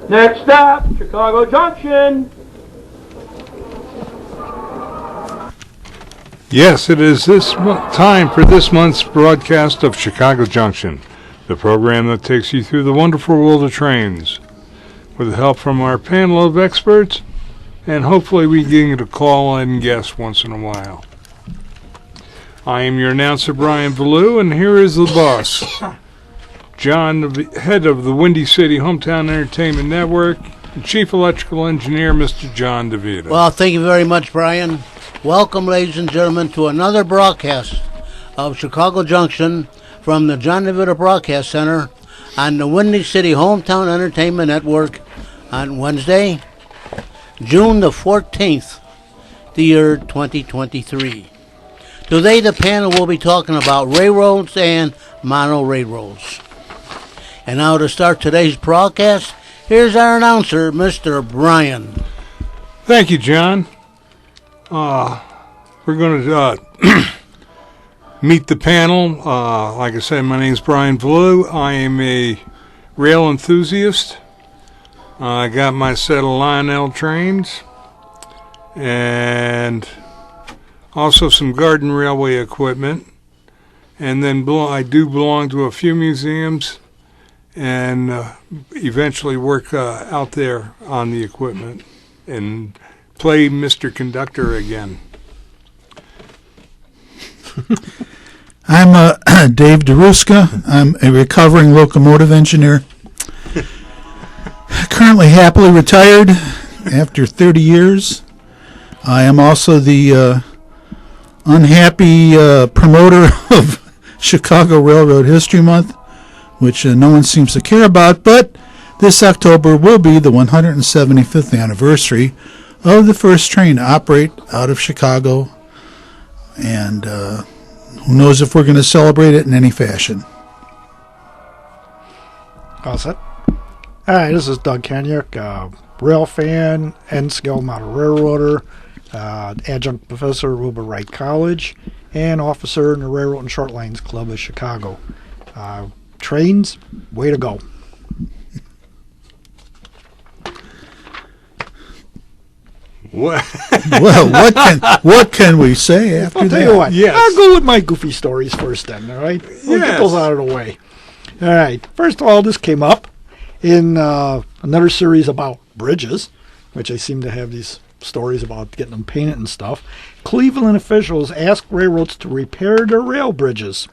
Next stop, Chicago Junction. Yes, it is time for this month's broadcast of Chicago Junction, the program that takes you through the wonderful world of trains. With help from our panel of experts, and hopefully we get a call-in guest once in a while. I am your announcer, Brian Ballou, and here is the boss, John, the head of the Windy City Hometown Entertainment Network, and Chief Electrical Engineer, Mr. John DeVita. Well, thank you very much, Brian. Welcome, ladies and gentlemen, to another broadcast of Chicago Junction from the John DeVita Broadcast Center on the Windy City Hometown Entertainment Network on Wednesday, June the 14th, the year 2023. Today, the panel will be talking about railroads and monorailroads. And now to start today's broadcast, here's our announcer, Mr. Brian. Thank you, John. We're going to meet the panel. Like I said, my name is Brian Ballou. I am a rail enthusiast. I got my set of Lionel trains and also some Garden Railway equipment. And then I do belong to a few museums and eventually work out there on the equipment and play Mr. Conductor again. I'm Dave DeRuska. I'm a recovering locomotive engineer. Currently happily retired after 30 years. I am also the unhappy promoter of Chicago Railroad History Month, which no one seems to care about, but this October will be the 175th anniversary of the first train to operate out of Chicago, and who knows if we're going to celebrate it in any fashion. All set. Hi, this is Doug Kenyuk, rail fan, N-scale model railroader, adjunct professor at Wilbur Wright College, and officer in the Railroad and Short Lines Club of Chicago. Trains, way to go. What? Well, what can we say after I'll that? tell you what. Yes. I'll go with my goofy stories first then, all right? We'll get those out of the way. All right. First of all, this came up in another series about bridges, which I seem to have these stories about getting them painted and stuff. Cleveland officials asked railroads to repair their rail bridges.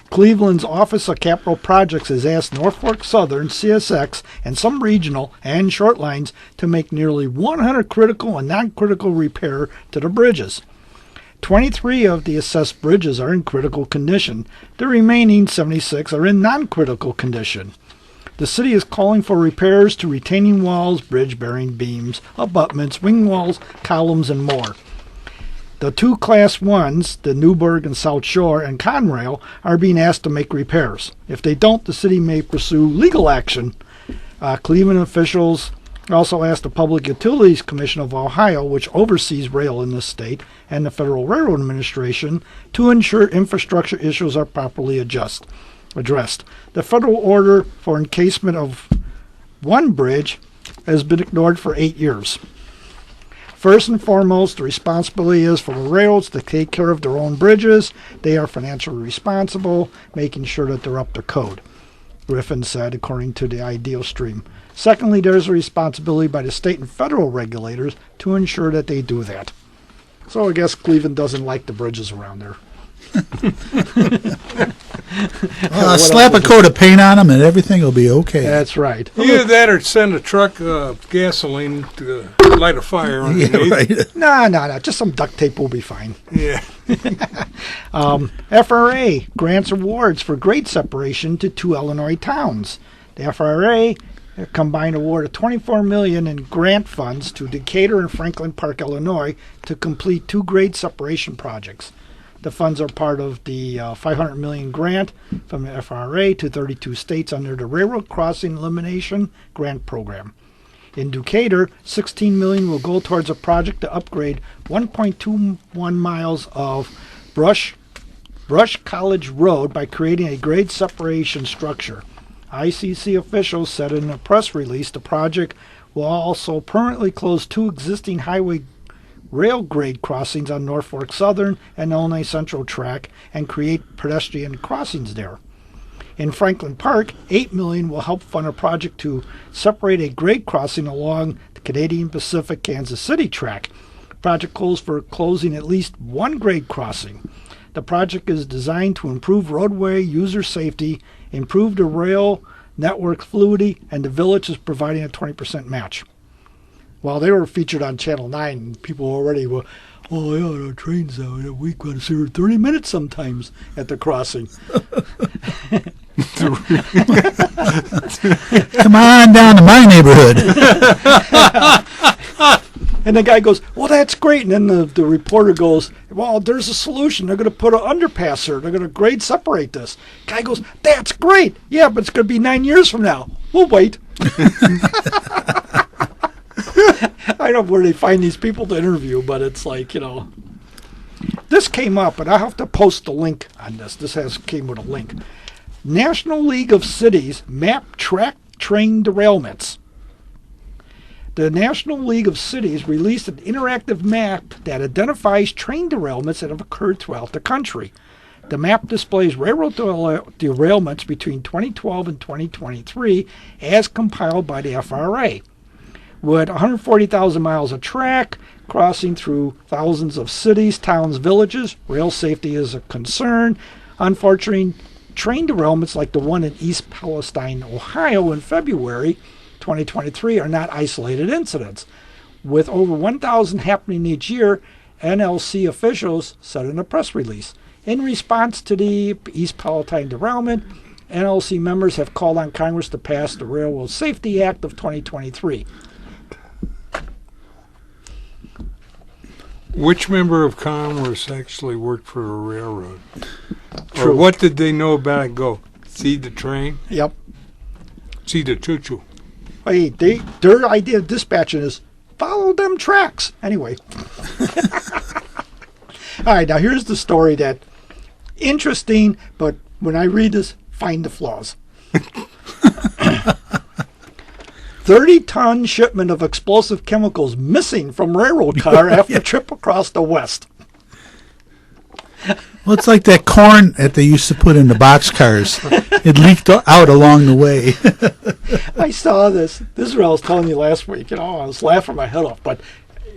Cleveland's Office of Capital Projects has asked Norfolk Southern, CSX, and some regional and short lines to make nearly 100 critical and non-critical repair to the bridges. 23 of the assessed bridges are in critical condition. The remaining 76 are in non-critical condition. The city is calling for repairs to retaining walls, bridge bearing beams, abutments, wing walls, columns, and more. The two Class 1s, the Newburgh and South Shore, and Conrail, are being asked to make repairs. If they don't, the city may pursue legal action. Cleveland officials also asked the Public Utilities Commission of Ohio, which oversees rail in this state, and the Federal Railroad Administration to ensure infrastructure issues are properly addressed. The federal order for encasement of one bridge has been ignored for 8 years. First and foremost, the responsibility is for the railroads to take care of their own bridges. They are financially responsible, making sure that they're up to code, Griffin said, according to the Ideal Stream. Secondly, there's a responsibility by the state and federal regulators to ensure that they do that. So I guess Cleveland doesn't like the bridges around there. Well, slap a coat of paint on them and everything will be okay. That's right. Either that or send a truck of gasoline to light a fire underneath. Yeah, right. No. Just some duct tape will be fine. Yeah. FRA grants awards for grade separation to 2 Illinois towns. The FRA combined award of $24 million in grant funds to Decatur and Franklin Park, Illinois, to complete 2 grade separation projects. The funds are part of the $500 million grant from the FRA to 32 states under the Railroad Crossing Elimination Grant Program. In Decatur, $16 million will go towards a project to upgrade 1.21 miles of Brush College Road by creating a grade separation structure. ICC officials said in a press release the project will also permanently close 2 existing highway rail grade crossings on Norfolk Southern and Illinois Central Track and create pedestrian crossings there. In Franklin Park, $8 million will help fund a project to separate a grade crossing along the Canadian Pacific Kansas City track. The project calls for closing at least 1 grade crossing. The project is designed to improve roadway user safety, improve the rail network fluidity, and the village is providing a 20% match. Well, they were featured on Channel 9, and people already were, oh yeah, the trains out, we got to see her 30 minutes sometimes at the crossing. Come on down to my neighborhood. And the guy goes, well, that's great. And then the reporter goes, well, there's a solution. They're going to put an underpass here. They're going to grade separate this. Guy goes, that's great. Yeah, but it's going to be 9 years from now. We'll wait. I don't know where they find these people to interview, but it's like, This came up, and I have to post the link on this. Came with a link. National League of Cities map track train derailments. The National League of Cities released an interactive map that identifies train derailments that have occurred throughout the country. The map displays railroad derailments between 2012 and 2023 as compiled by the FRA. With 140,000 miles of track crossing through thousands of cities, towns, villages, rail safety is a concern. Unfortunately, train derailments like the one in East Palestine, Ohio in February 2023 are not isolated incidents. With over 1,000 happening each year, NLC officials said in a press release. In response to the East Palestine derailment, NLC members have called on Congress to pass the Railroad Safety Act of 2023. Which member of Congress actually worked for a railroad? True. Or what did they know about it? Go see the train? Yep. See the choo-choo. Hey, their idea of dispatching is follow them tracks. Anyway. All right, now here's the story that interesting, but when I read this, find the flaws. 30-ton shipment of explosive chemicals missing from railroad car after trip across the West. Well, it's like that corn that they used to put in the boxcars. It leaked out along the way. I saw this. This is what I was telling you last week. I was laughing my head off. But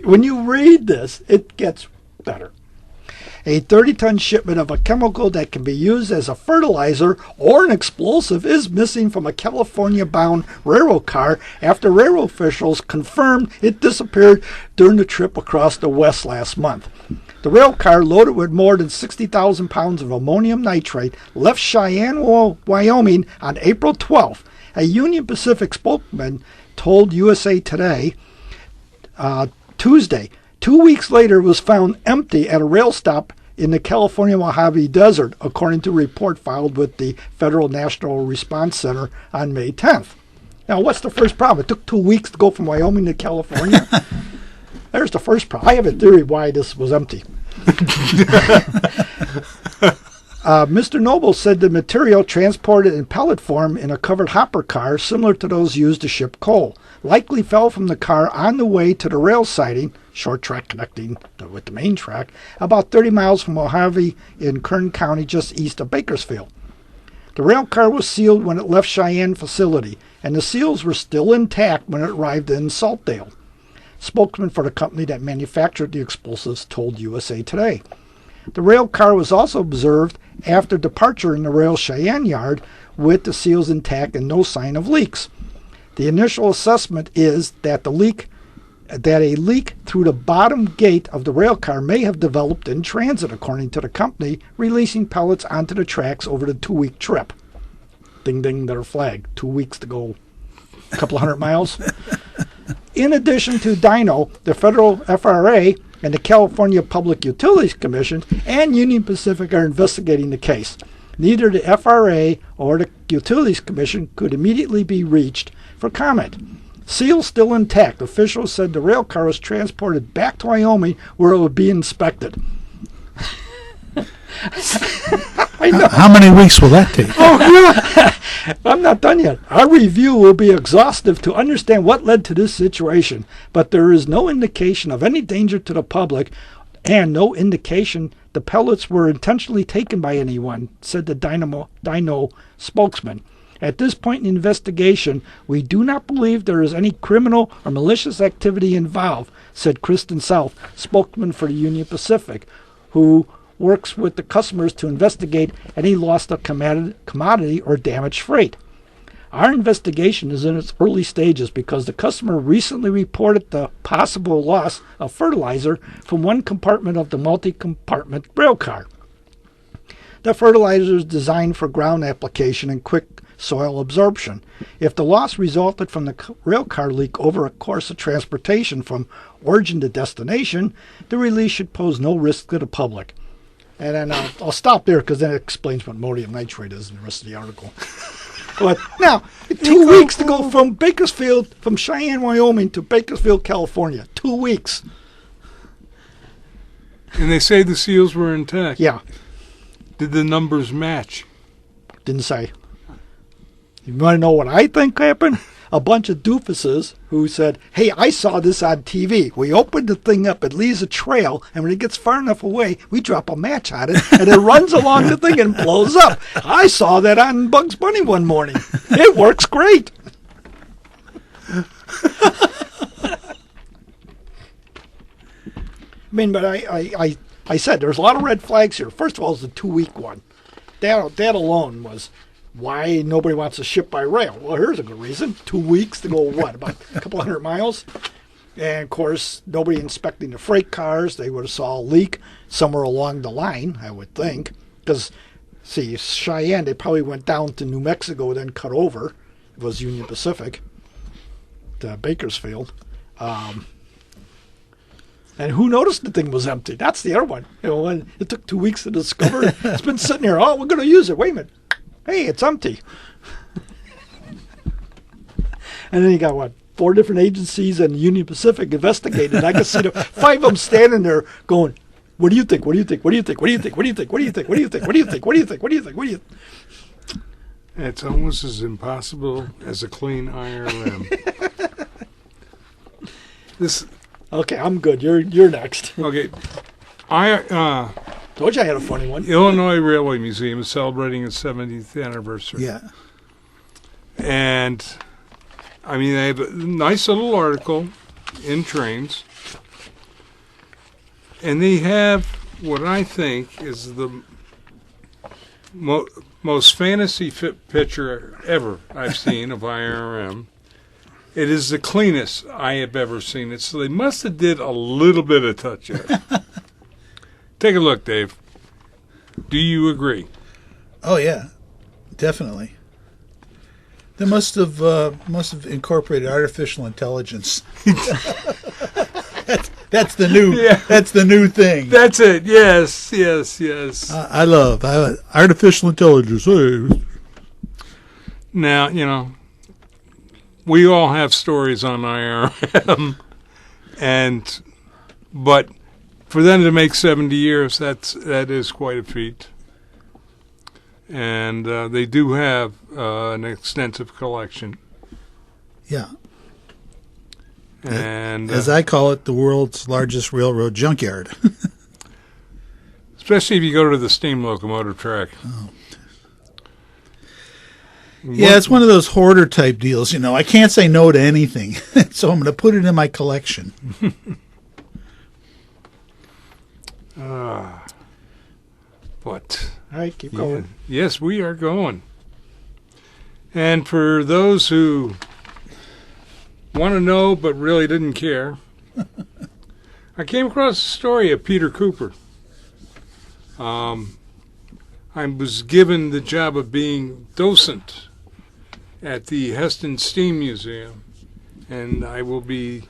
when you read this, it gets better. A 30-ton shipment of a chemical that can be used as a fertilizer or an explosive is missing from a California-bound railroad car after railroad officials confirmed it disappeared during the trip across the West last month. The rail car, loaded with more than 60,000 pounds of ammonium nitrate, left Cheyenne, Wyoming on April 12th. A Union Pacific spokesman told USA Today Tuesday. 2 weeks later, it was found empty at a rail stop in the California Mojave Desert, according to a report filed with the Federal National Response Center on May 10th. Now, what's the first problem? It took 2 weeks to go from Wyoming to California. There's the first problem. I have a theory why this was empty. Mr. Noble said the material transported in pellet form in a covered hopper car similar to those used to ship coal likely fell from the car on the way to the rail siding, short track connecting with the main track, about 30 miles from Mojave in Kern County just east of Bakersfield. The rail car was sealed when it left Cheyenne facility, and the seals were still intact when it arrived in Saltdale. Spokesman for the company that manufactured the explosives told USA Today. The rail car was also observed after departure in the rail Cheyenne yard with the seals intact and no sign of leaks. The initial assessment is that a leak through the bottom gate of the rail car may have developed in transit, according to the company, releasing pellets onto the tracks over the 2-week trip. Ding ding, they're flagged. 2 weeks to go a couple of 100 miles. In addition to Dino, the federal FRA and the California Public Utilities Commission and Union Pacific are investigating the case. Neither the FRA or the Utilities Commission could immediately be reached for comment. Seals still intact. Officials said the rail car was transported back to Wyoming where it would be inspected. I know. How many weeks will that take? I'm not done yet. Our review will be exhaustive to understand what led to this situation, but there is no indication of any danger to the public and no indication the pellets were intentionally taken by anyone, said the Dino spokesman. At this point in the investigation, we do not believe there is any criminal or malicious activity involved, said Kristen South, spokesman for the Union Pacific, who works with the customers to investigate any loss of commodity or damaged freight. Our investigation is in its early stages because the customer recently reported the possible loss of fertilizer from one compartment of the multi-compartment rail car. The fertilizer is designed for ground application and quick soil absorption. If the loss resulted from the rail car leak over a course of transportation from origin to destination, the release should pose no risk to the public. And then I'll stop there because then it explains what ammonium nitrate is in the rest of the article. But now, 2 weeks to go from Bakersfield, from Cheyenne, Wyoming to Bakersfield, California. 2 weeks. And they say the seals were intact. Yeah, Did the numbers match? didn't say. You want to know what I think happened? A bunch of doofuses who said, hey, I saw this on TV. We opened the thing up, it leaves a trail, and when it gets far enough away, we drop a match on it, and it runs along the thing and blows up. I saw that on Bugs Bunny one morning. It works great. I mean, but I said there's a lot of red flags here. First of all, it's the 2-week one. That alone was why nobody wants to ship by rail. Well, here's a good reason. 2 weeks to go, what, about a couple hundred miles? And, of course, nobody inspecting the freight cars. They would have saw a leak somewhere along the line, I would think. Because, see, Cheyenne, they probably went down to New Mexico, then cut over. It was Union Pacific to Bakersfield. And who noticed the thing was empty? That's the other one. You know, when it took 2 weeks to discover. It's been sitting here. Oh, we're going to use it. Wait a minute. Hey, it's empty. And then you got, what, 4 different agencies and Union Pacific investigated. I could see the 5 of them standing there going, what do you think? What do you think? What do you think? What do you think? What do you think? What do you think? What do you think? What do you think? What do you think? What do you think? What do you think? It's almost as impossible as a clean IRM. Okay, I'm good. You're next. Okay. Told you I had a funny one. Illinois Railway Museum is celebrating its 70th anniversary. Yeah. And, I mean, they have a nice little article in Trains. And they have what I think is the most fantasy fit picture ever I've seen of IRM. It is the cleanest I have ever seen it. So they must have did a little bit of touch-up. Take a look, Dave. Do you agree? Oh yeah, definitely. They must have incorporated artificial intelligence. That's the new. Yeah. That's the new thing. That's it. Yes, yes, yes. I love artificial intelligence. Hey. Now, you know, we all have stories on IRM, but for them to make 70 years, that is quite a feat. And they do have an extensive collection. Yeah. And as I call it, the world's largest railroad junkyard. especially if you go to the steam locomotive track. Oh. Yeah, it's one of those hoarder type deals. You know, I can't say no to anything, so I'm going to put it in my collection. But All right, keep going. yes, we are going. And for those who want to know but really didn't care, I came across a story of Peter Cooper. I was given the job of being docent at the Heston Steam Museum, and I will be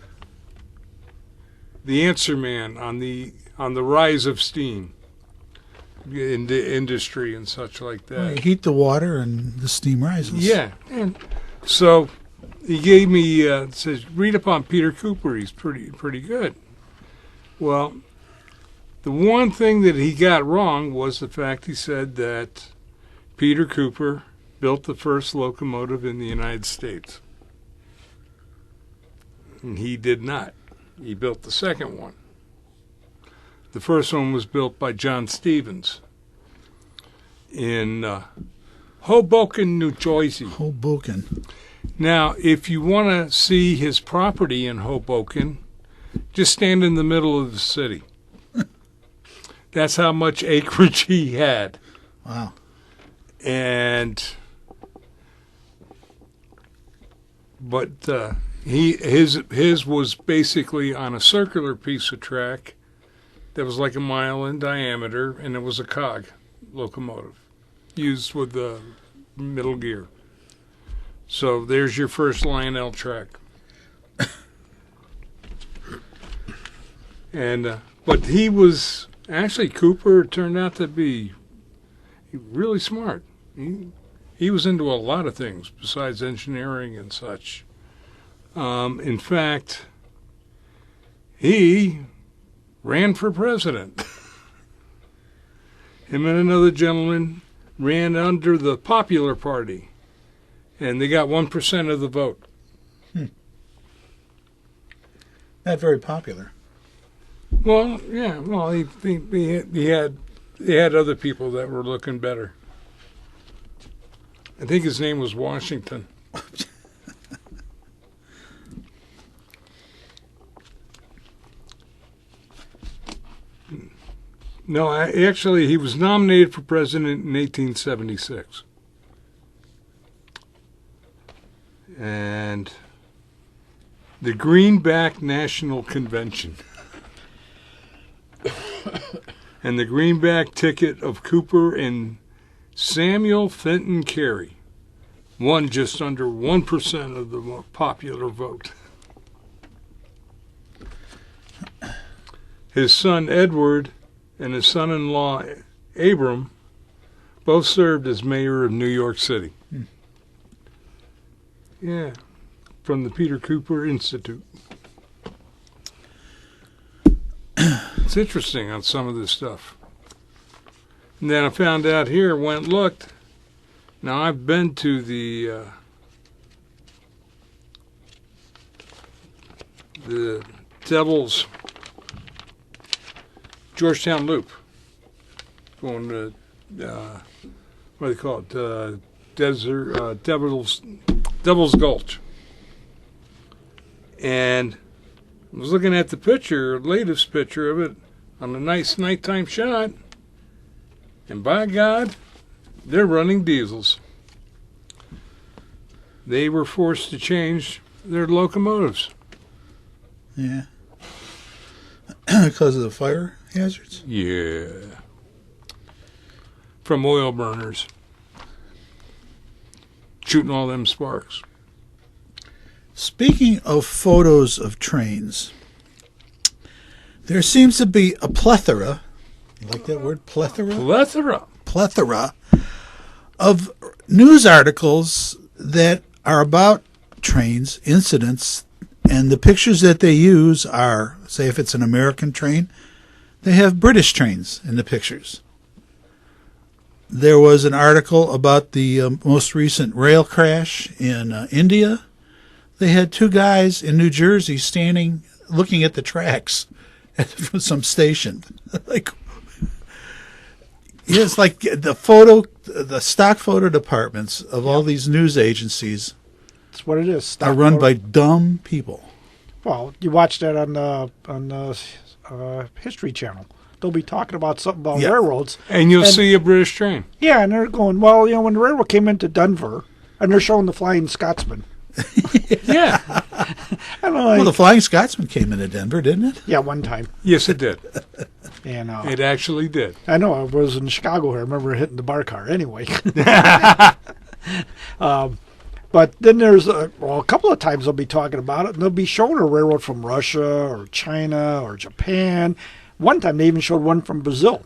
the answer man on the rise of steam in the industry and such like that. Well, you heat the water and the steam rises. Yeah, and so he gave me says read up on Peter Cooper. He's pretty good. Well, The one thing that he got wrong was the fact he said that Peter Cooper built the first locomotive in the United States. And he did not. He built the second one. The first one was built by John Stevens in Hoboken, New Jersey. Hoboken. Now, if you want to see his property in Hoboken, just stand in the middle of the city. That's how much acreage he had. Wow. But his was basically on a circular piece of track that was like a mile in diameter, and it was a cog locomotive used with the middle gear. So there's your first Lionel track. But he was actually, Cooper turned out to be really smart. He was into a lot of things besides engineering and such. In fact, he ran for president. Him and another gentleman ran under the Popular Party, and they got 1% of the vote. Not very popular. Well, yeah. Well, he had other people that were looking better. I think his name was Washington. No, actually, he was nominated for president in 1876. And the Greenback National Convention. And the Greenback ticket of Cooper and Samuel Fenton Cary won just under 1% of the popular vote. His son Edward and his son-in-law Abram both served as mayor of New York City. Yeah, from the Peter Cooper Institute. It's interesting on some of this stuff. And then I found out here, went and looked. Now, I've been to the Devil's Georgetown Loop, going to what do they call it? Devil's Gulch. And I was looking at the picture, latest picture of it, on a nice nighttime shot, and by God, they're running diesels. They were forced to change their locomotives. Yeah. Because of the fire hazards? Yeah. From oil burners. Shooting all them sparks. Speaking of photos of trains, there seems to be a plethora, you like that word, plethora? Plethora of news articles that are about trains, incidents, and the pictures that they use are, say if it's an American train, they have British trains in the pictures. There was an article about the most recent rail crash in India. They had two guys in New Jersey standing, looking at the tracks from some station. Like, it's like the stock photo departments of all these news agencies. That's what it is. Are run by dumb people. Well, you watch that on the History Channel. They'll be talking about something about railroads. And you'll see a British train. Yeah, and they're going, well, when the railroad came into Denver, and they're showing the Flying Scotsman. Yeah. Well, the Flying Scotsman came into Denver, didn't it? Yeah, one time. Yes, it did. And it actually did. I know. I was in Chicago here. I remember hitting the bar car. Anyway. But then there's a couple of times they'll be talking about it, and they'll be showing a railroad from Russia or China or Japan. One time they even showed one from Brazil.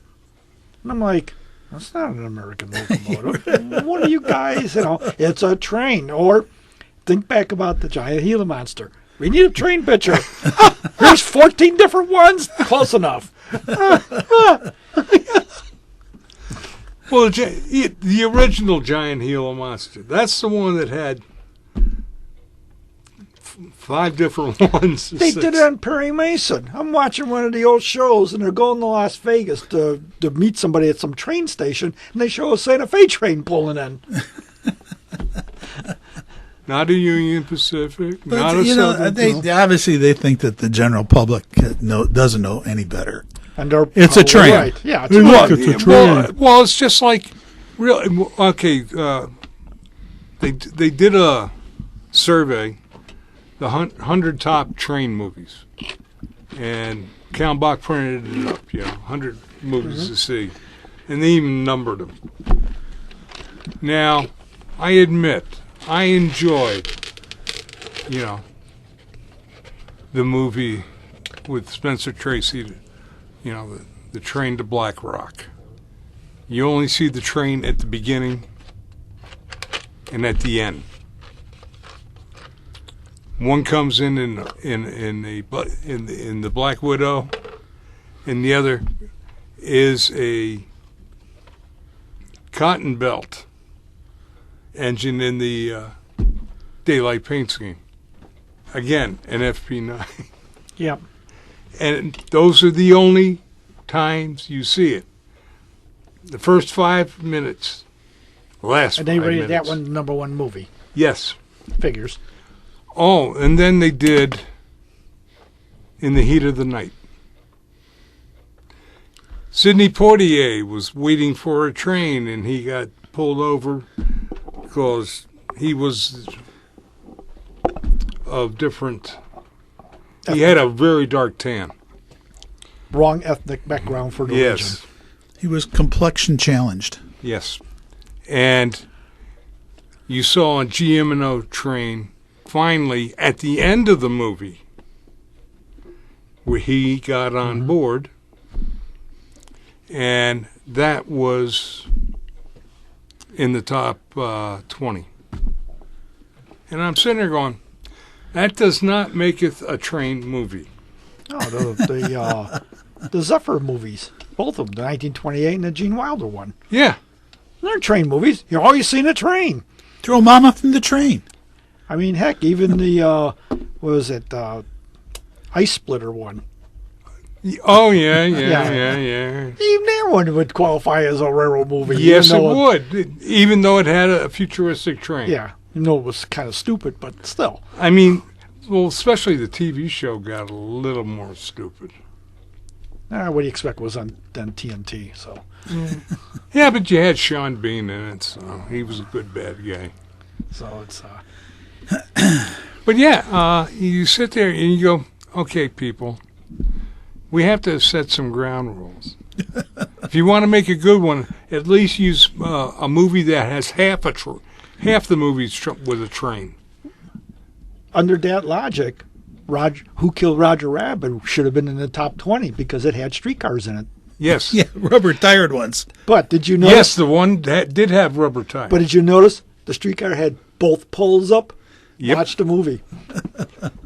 And I'm like, that's not an American locomotive. What are you guys, it's a train. Or think back about the giant Gila monster. We need a train picture. Here's 14 different ones. Close enough. Well, the original giant Gila monster. That's the one that had 5 different ones. They did it on Perry Mason. I'm watching one of the old shows, and they're going to Las Vegas to meet somebody at some train station, and they show a Santa Fe train pulling in. Not a Union Pacific. But, not a Southern. they obviously they think that the general public doesn't know any better. And It's a train. Right. Yeah, it's Hey, a look, train. it's a train. Well, it's just like really. Okay, they did a survey, the 100 top train movies, and Kalmbach printed it up. 100 movies to see, and they even numbered them. Now, I admit I enjoyed, the movie with Spencer Tracy. The train to Black Rock. You only see the train at the beginning and at the end. One comes in the Black Widow, and the other is a cotton belt engine in the daylight paint scheme. Again, an FP9. Yep. And those are the only times you see it. The first 5 minutes, last 5 minutes. And they rated that one #1 movie. Yes. Figures. Oh, and then they did In the Heat of the Night. Sidney Poitier was waiting for a train, and he got pulled over because he was of different... He had a very dark tan. Wrong ethnic background for the region. Yes. He was complexion challenged. Yes. And you saw a GM&O train finally at the end of the movie where he got on board, and that was in the top 20. And I'm sitting there going, that does not make it a train movie. No, the Zephyr movies, both of them, the 1928 and the Gene Wilder one. Yeah. They're train movies. You're always seeing a train. Throw Mama from the train. I mean, heck, even the, Ice Splitter one. Oh, yeah. Even that one would qualify as a railroad movie. Yes, it would, even though it had a futuristic train. Yeah. It was kind of stupid, but still. I mean, well, especially the TV show got a little more stupid. What do you expect was on TNT, so. Yeah, but you had Sean Bean in it, so he was a good bad guy. So it's... But yeah, you sit there and you go, okay, people, we have to set some ground rules. If you want to make a good one, at least use a movie that has half the movies with a train. Under that logic, Who Killed Roger Rabbit should have been in the top 20 because it had streetcars in it. Yes. Yeah, rubber-tired ones. But did you notice? Yes, the one that did have rubber tires. But did you notice the streetcar had both poles up? Yep. Watch the movie.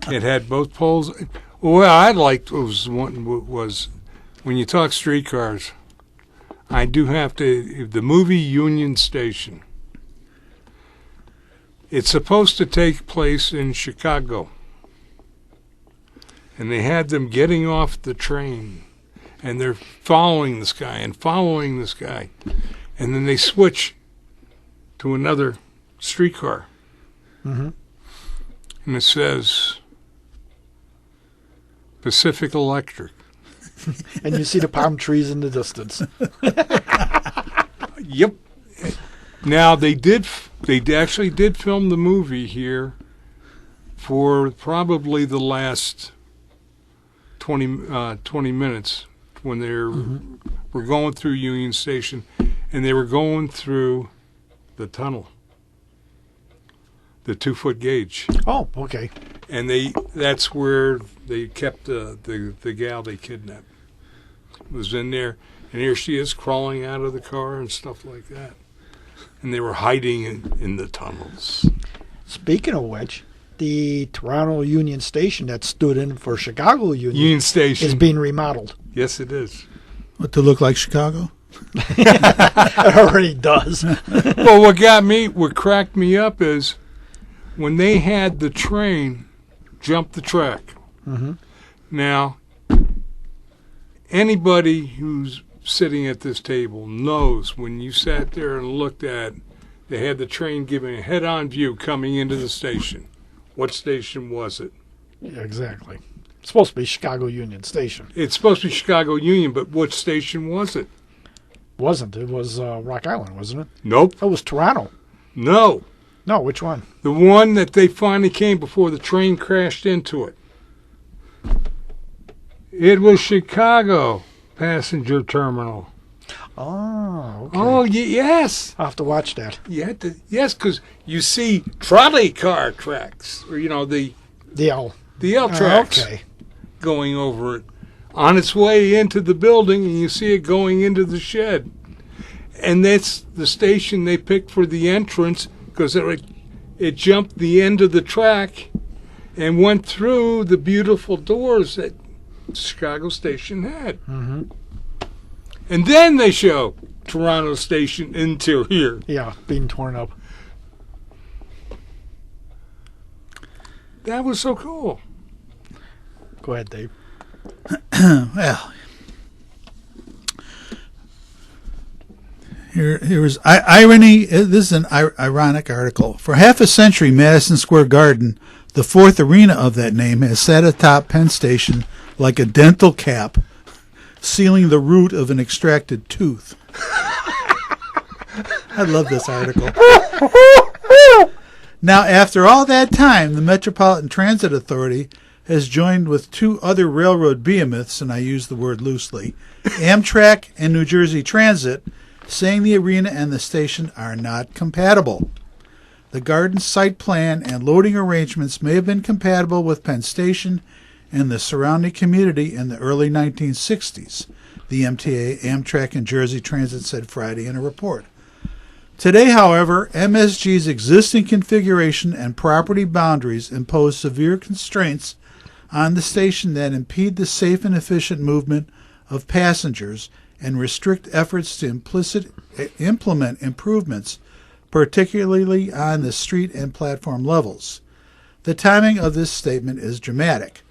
It had both poles. Well, I liked was when you talk streetcars, I do have to, the movie Union Station. It's supposed to take place in Chicago. And they had them getting off the train, and they're following this guy and following this guy. And then they switch to another streetcar. Mm-hmm. And it says Pacific Electric. And you see the palm trees in the distance. Yep. Now they actually did film the movie here for probably the last 20 minutes when they were going through Union Station, and they were going through the tunnel, the 2-foot gauge. Oh, okay. And that's where they kept the gal they kidnapped. Was in there, and here she is crawling out of the car and stuff like that. And they were hiding in the tunnels. Speaking of which, the Toronto Union Station that stood in for Chicago Union Station is being remodeled. Yes, it is. What, to look like Chicago? It already does. Well, what cracked me up is when they had the train jump the track. Mm-hmm. Now, anybody who's sitting at this table knows when you sat there and looked at, they had the train giving a head-on view coming into the station. What station was it? Yeah, exactly. It's supposed to be Chicago Union Station. It's supposed to be Chicago Union, but what station was it? Wasn't. It was Rock Island, wasn't it? Nope. It was Toronto. No. No, which one? The one that they finally came before the train crashed into it. It was Chicago Passenger Terminal. Oh, okay. Oh, yes. I'll have to watch that. You had to, yes, because you see trolley car tracks, or the The L tracks okay. going over it on its way into the building, and you see it going into the shed. And that's the station they picked for the entrance because it jumped the end of the track and went through the beautiful doors that Chicago Station had. Mm-hmm. And then they show Toronto Station interior. Yeah, being torn up. That was so cool. Go ahead, Dave. Well, here was irony. This is an ironic article. For half a century, Madison Square Garden, the fourth arena of that name, has sat atop Penn Station like a dental cap, sealing the root of an extracted tooth. I love this article. Now, after all that time, the Metropolitan Transit Authority has joined with two other railroad behemoths, and I use the word loosely, Amtrak and New Jersey Transit, saying the arena and the station are not compatible. The Garden site plan and loading arrangements may have been compatible with Penn Station and the surrounding community in the early 1960s, the MTA, Amtrak, and Jersey Transit said Friday in a report. Today, however, MSG's existing configuration and property boundaries impose severe constraints on the station that impede the safe and efficient movement of passengers and restrict efforts to implement improvements, particularly on the street and platform levels. The timing of this statement is dramatic,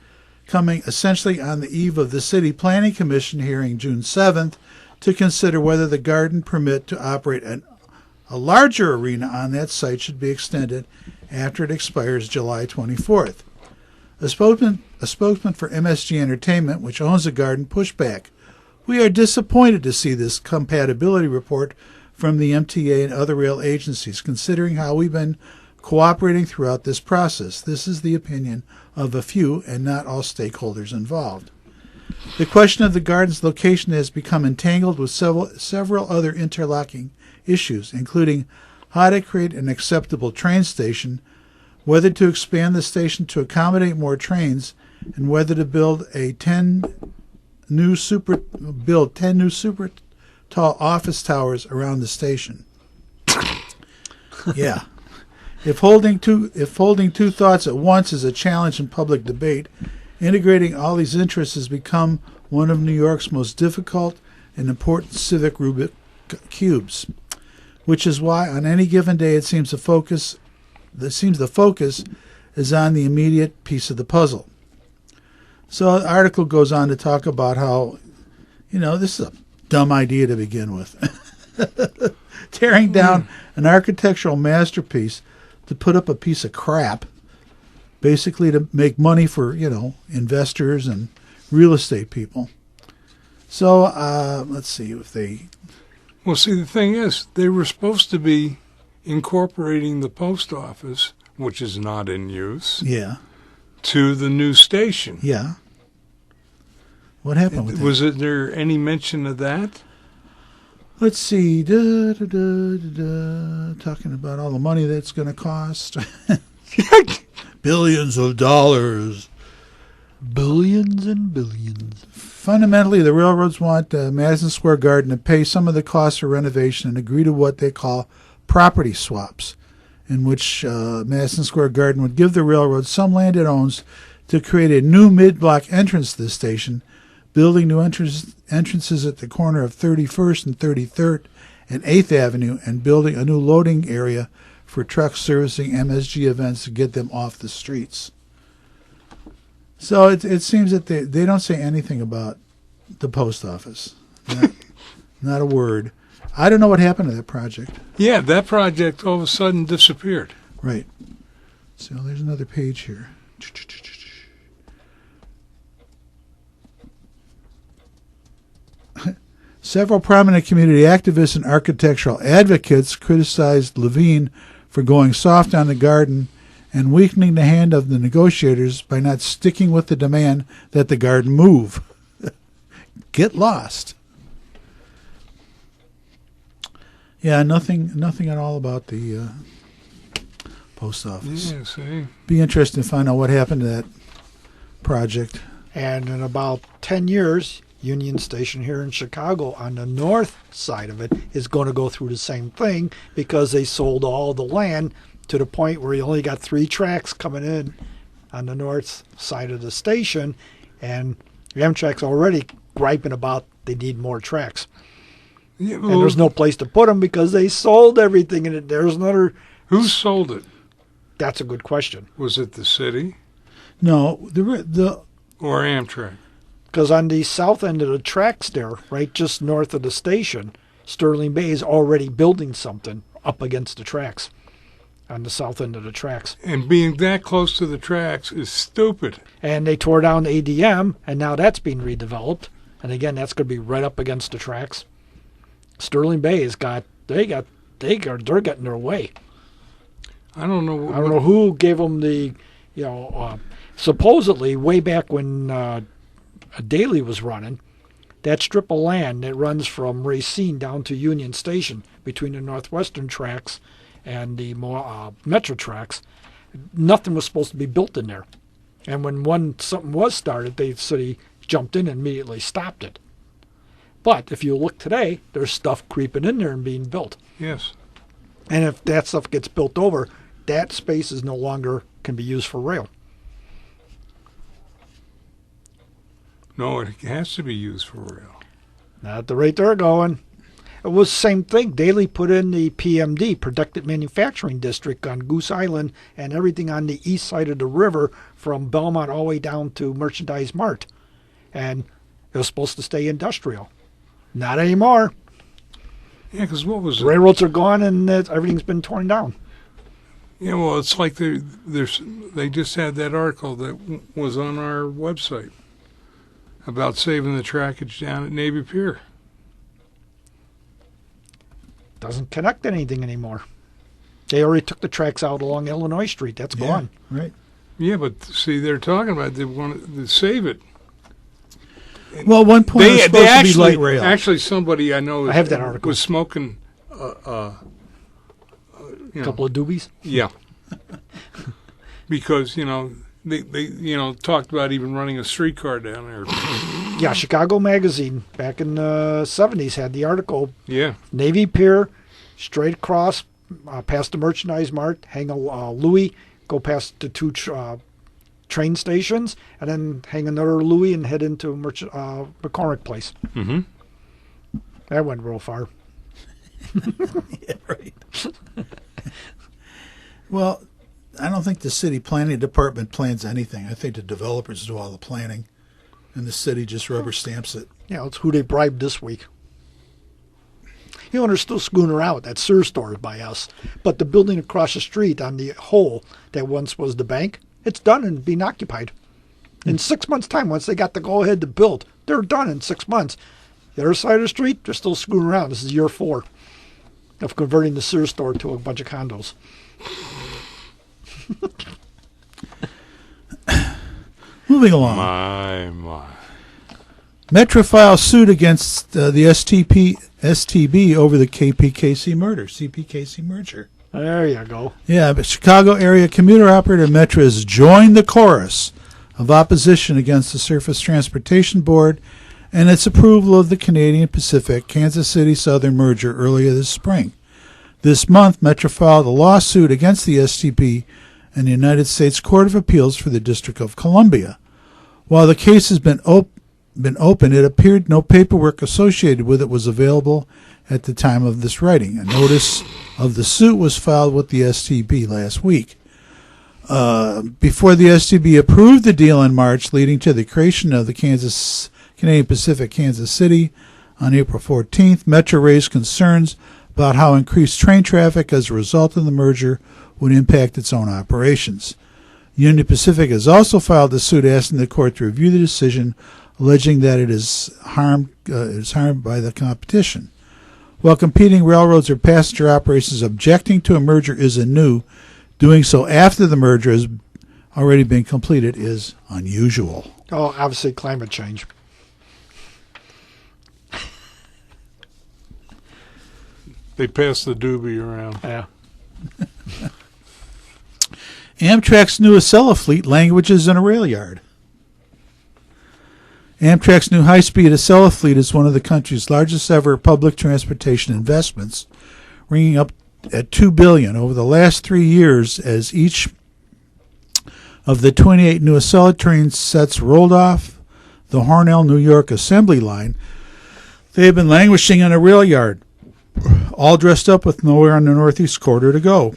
coming essentially on the eve of the City Planning Commission hearing June 7th to consider whether the Garden permit to operate a larger arena on that site should be extended after it expires July 24th. A spokesman for MSG Entertainment, which owns the Garden, pushed back. We are disappointed to see this compatibility report from the MTA and other rail agencies, considering how we've been cooperating throughout this process. This is the opinion of a few and not all stakeholders involved. The question of the Garden's location has become entangled with several other interlocking issues, including how to create an acceptable train station, whether to expand the station to accommodate more trains, and whether to build 10 new super tall office towers around the station. Yeah. If holding two thoughts at once is a challenge in public debate, integrating all these interests has become one of New York's most difficult and important civic Rubik cubes, which is why on any given day it seems the focus is on the immediate piece of the puzzle. So the article goes on to talk about how, this is a dumb idea to begin with. Tearing down an architectural masterpiece to put up a piece of crap, basically to make money for, investors and real estate people. So let's see if they... Well, see, the thing is, they were supposed to be incorporating the post office, which is not in use, Yeah. to the new station. Yeah. What happened with that? Was there any mention of that? Let's see. Talking about all the money that's going to cost. Billions of dollars. Billions and billions. Fundamentally, the railroads want Madison Square Garden to pay some of the costs for renovation and agree to what they call property swaps. in which Madison Square Garden would give the railroad some land it owns to create a new mid-block entrance to the station, building new entrances at the corner of 31st and 33rd and 8th Avenue, and building a new loading area for trucks servicing MSG events to get them off the streets. So it seems that they don't say anything about the post office. Not a word. I don't know what happened to that project. Yeah, that project all of a sudden disappeared. Right. So there's another page here. Several prominent community activists and architectural advocates criticized Levine for going soft on the garden and weakening the hand of the negotiators by not sticking with the demand that the garden move. Get lost. Yeah, nothing at all about the post office. Yeah, see. Be interesting to find out what happened to that project. And in about 10 years, Union Station here in Chicago on the north side of it is going to go through the same thing because they sold all the land to the point where you only got 3 tracks coming in on the north side of the station, and Amtrak's already griping about they need more tracks. Yeah, And there's no place to put them because they sold everything, and there's another... Who sold it? That's a good question. Was it the city No, the or Amtrak? Because on the south end of the tracks there, right just north of the station, Sterling Bay is already building something up against the tracks, on the south end of the tracks. And being that close to the tracks is stupid. And they tore down the ADM, and now that's being redeveloped. And again, that's going to be right up against the tracks. Sterling Bay has they're getting their way. I don't know. I don't know who gave them the, supposedly way back when Daly was running, that strip of land that runs from Racine down to Union Station between the Northwestern tracks and the Metro tracks, nothing was supposed to be built in there. And when something was started, the city jumped in and immediately stopped it. But if you look today, there's stuff creeping in there and being built. Yes. And if that stuff gets built over, that space is no longer can be used for rail. No, it has to be used for rail. Not at the rate they're going. It was the same thing. Daly put in the PMD, Protected Manufacturing District, on Goose Island and everything on the east side of the river from Belmont all the way down to Merchandise Mart. And it was supposed to stay industrial. Not anymore. Yeah, because what was it? Railroads are gone and everything's been torn down. Yeah, well, it's like they just had that article that was on our website about saving the trackage down at Navy Pier. Doesn't connect anything anymore. They already took the tracks out along Illinois Street. That's gone. Right. Yeah, but see, they're talking about they want to save it. Well, at one point it was supposed to be light rail. Actually, somebody I know I have that article. was smoking. A couple of doobies. Yeah. Because they talked about even running a streetcar down there. Yeah, Chicago Magazine back in the 70s had the article. Yeah. Navy Pier, straight across, past the Merchandise Mart, hang a Louis, go past the 2 train stations, and then hang another Louis and head into McCormick Place. Mm-hmm. That went real far. Yeah, right. Well, I don't think the city planning department plans anything. I think the developers do all the planning, and the city just rubber stamps it. Yeah, it's who they bribed this week. They're still screwing around with that Sears store by us. But the building across the street on the hole that once was the bank, it's done and being occupied. In 6 months' time, once they got the go-ahead to build, they're done in 6 months. The other side of the street, they're still screwing around. This is year 4 of converting the Sears store to a bunch of condos. Moving along. My. Metro files suit against the STB over the CPKC merger. There you go. Yeah, but Chicago area commuter operator Metro has joined the chorus of opposition against the Surface Transportation Board and its approval of the Canadian Pacific Kansas City Southern merger earlier this spring. This month, Metro filed a lawsuit against the STB in the United States Court of Appeals for the District of Columbia. While the case has been open, it appeared no paperwork associated with it was available at the time of this writing. A notice of the suit was filed with the STB last week. Before the STB approved the deal in March, leading to the creation of the Canadian Pacific Kansas City on April 14th, Metro raised concerns about how increased train traffic as a result of the merger would impact its own operations. Union Pacific has also filed a suit asking the court to review the decision, alleging that it is harmed by the competition. While competing railroads or passenger operations objecting to a merger isn't new, doing so after the merger has already been completed is unusual. Oh, obviously climate change. They passed the doobie around. Yeah. Amtrak's new Acela fleet languishes in a rail yard. Amtrak's new high-speed Acela fleet is one of the country's largest ever public transportation investments, ringing up at $2 billion over the last 3 years as each of the 28 new Acela train sets rolled off the Hornell, New York assembly line. They have been languishing in a rail yard, all dressed up with nowhere on the Northeast Corridor to go.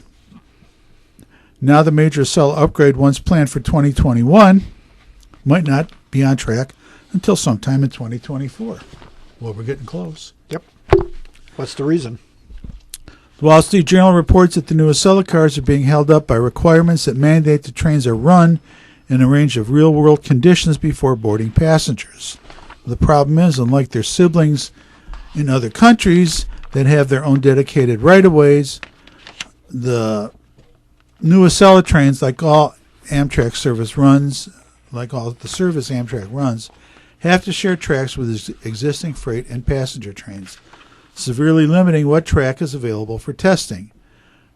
Now the major Acela upgrade, once planned for 2021, might not be on track until sometime in 2024. Well, we're getting close. Yep. What's the reason? The Wall Street Journal reports that the new Acela cars are being held up by requirements that mandate the trains are run in a range of real-world conditions before boarding passengers. The problem is, unlike their siblings in other countries that have their own dedicated right-of-ways, the new Acela trains, like all Amtrak service runs, have to share tracks with existing freight and passenger trains, severely limiting what track is available for testing.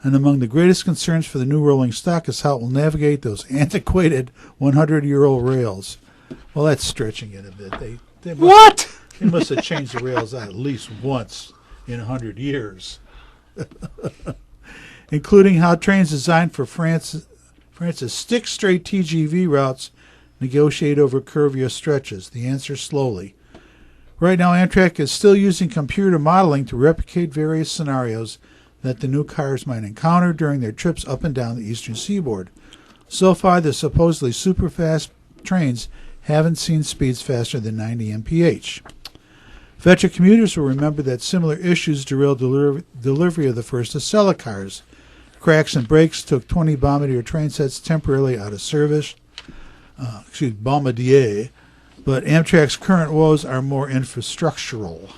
And among the greatest concerns for the new rolling stock is how it will navigate those antiquated 100-year-old rails. Well, that's stretching it a bit. They must have changed the rails at least once in 100 years. Including how trains designed for France's stick-straight TGV routes negotiate over curvier stretches. The answer, slowly. Right now, Amtrak is still using computer modeling to replicate various scenarios that the new cars might encounter during their trips up and down the eastern seaboard. So far, the supposedly super-fast trains haven't seen speeds faster than 90 mph. Veteran commuters will remember that similar issues derailed delivery of the first Acela cars. Cracks and breaks took 20 Bombardier train sets temporarily out of service. Bombardier. But Amtrak's current woes are more infrastructural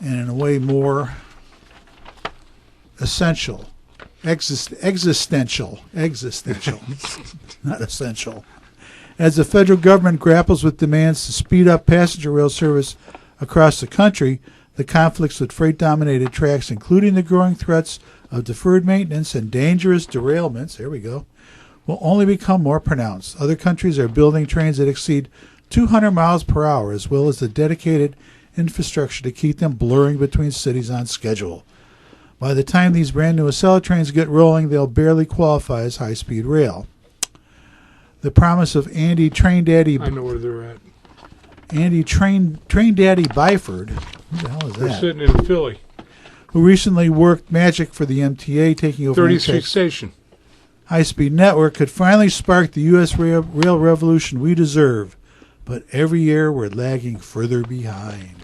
and in a way more essential. Existential. Not essential. As the federal government grapples with demands to speed up passenger rail service across the country, the conflicts with freight-dominated tracks, including the growing threats of deferred maintenance and dangerous derailments, will only become more pronounced. Other countries are building trains that exceed 200 miles per hour, as well as the dedicated infrastructure to keep them blurring between cities on schedule. By the time these brand new Acela trains get rolling, they'll barely qualify as high-speed rail. The promise of Andy Train Daddy... I know where they're at. Andy Train Daddy Byford, who the hell is They're that? sitting in Philly. Who recently worked magic for the MTA, taking over 36th station. high-speed network, could finally spark the U.S. rail revolution we deserve. But every year we're lagging further behind.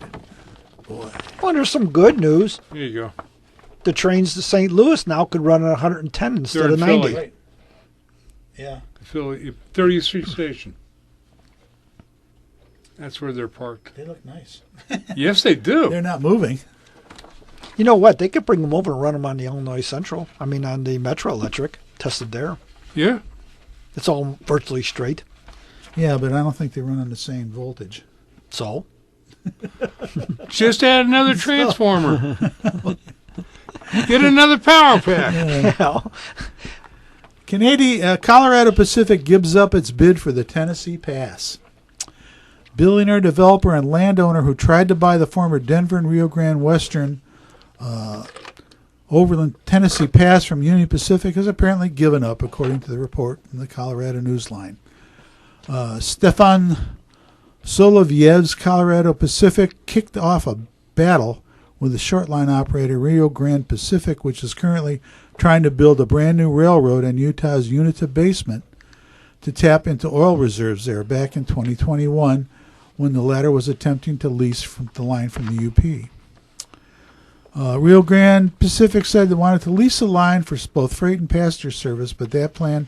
Boy. Well, there's some good news. There you go. The trains to St. Louis now could run at 110 instead They're of in 90. Philly. Right. Yeah. Philly, 30th Street Station. That's where they're parked. They look nice. Yes, they do. They're not moving. You know what? They could bring them over and run them on the Illinois Central. I mean, on the Metro Electric. Tested there. Yeah. It's all virtually straight. Yeah, but I don't think they run on the same voltage. So? Just add another transformer. Get another power pack. Colorado Pacific gives up its bid for the Tennessee Pass. Billionaire developer and landowner who tried to buy the former Denver and Rio Grande Western Overland Tennessee Pass from Union Pacific has apparently given up, according to the report in the Colorado Newsline. Stefan Solovyev's Colorado Pacific kicked off a battle with the short line operator Rio Grande Pacific, which is currently trying to build a brand new railroad in Utah's Uinta basement to tap into oil reserves there back in 2021 when the latter was attempting to lease from the line from the UP. Rio Grande Pacific said they wanted to lease the line for both freight and passenger service, but that plan